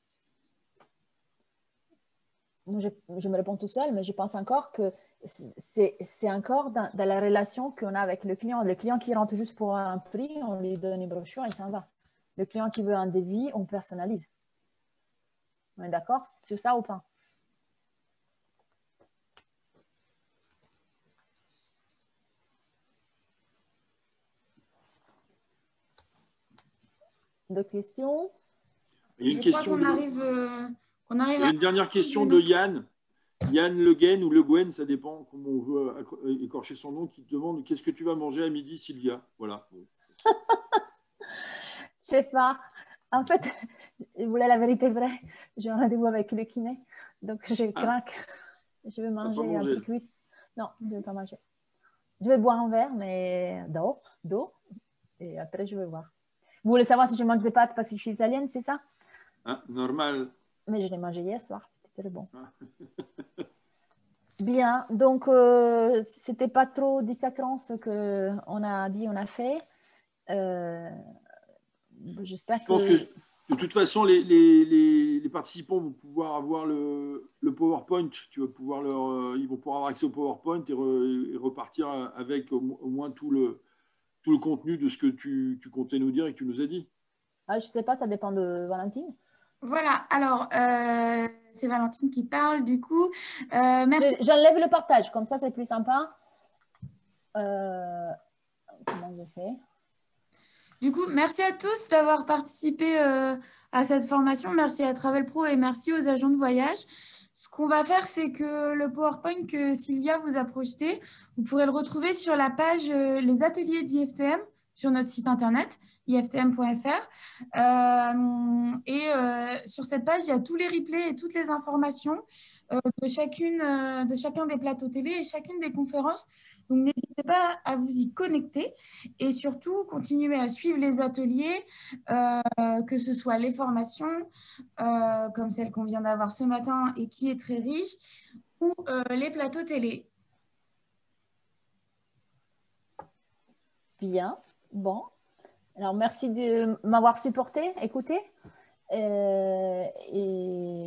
Moi, je me réponds tout seul, mais je pense encore que c'est encore dans la relation qu'on a avec le client. Le client qui rentre juste pour un prix, on lui donne une brochure et il s'en va. Le client qui veut un devis, on personnalise. On est d'accord sur ça ou pas? D'autres questions? Il y a une Je question crois qu'on arrive il y a une dernière question de Yann. Yann Le Guen ou Le Guen, ça dépend comment on veut écorcher son nom, qui te demande qu'est-ce que tu vas manger à midi, Sylvia? Voilà. Je sais pas. En fait, je voulais la vérité vraie. J'ai un rendez-vous avec le kiné, donc je craque. Je vais manger un truc cuit. Non, je ne vais pas manger. Je vais boire un verre, mais d'eau, et après je vais voir. Vous voulez savoir si je mange des pâtes parce que je suis italienne, c'est ça? Ah, normal. Mais je l'ai mangé hier soir, c'était très bon. Bien, donc c'était pas trop dissacrant ce qu'on a dit, on a fait. J'espère Je pense que de toute façon, les participants vont pouvoir avoir le PowerPoint. Tu vas pouvoir ils vont pouvoir avoir accès au PowerPoint et repartir avec au moins tout le contenu de ce que tu comptais nous dire et que tu nous as dit. Ah, je ne sais pas, ça dépend de Valentine. Voilà, alors c'est Valentine qui parle du coup. Merci. J'enlève le partage, comme ça c'est plus sympa. Comment je fais? Du coup, merci à tous d'avoir participé à cette formation. Merci à Travel Pro et merci aux agents de voyage. Ce qu'on va faire, c'est que le PowerPoint que Sylvia vous a projeté, vous pourrez le retrouver sur la page Les ateliers d'IFTM sur notre site internet, iftm.fr. Sur cette page, il y a tous les replays et toutes les informations de chacun des plateaux télé et chacune des conférences. Donc, n'hésitez pas à vous y connecter et surtout, continuez à suivre les ateliers, que ce soit les formations, comme celle qu'on vient d'avoir ce matin et qui est très riche, ou les plateaux télé. Bien, bon. Alors, merci de m'avoir supporté, écouté. C'est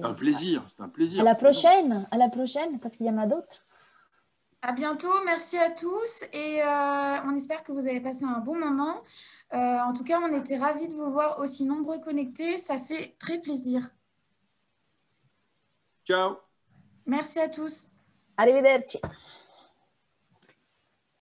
un plaisir, c'est un plaisir. À la prochaine, parce qu'il y en a d'autres. À bientôt, merci à tous et on espère que vous avez passé un bon moment. En tout cas, on était ravis de vous voir aussi nombreux connectés, ça fait très plaisir. Ciao. Merci à tous. Arrivederci.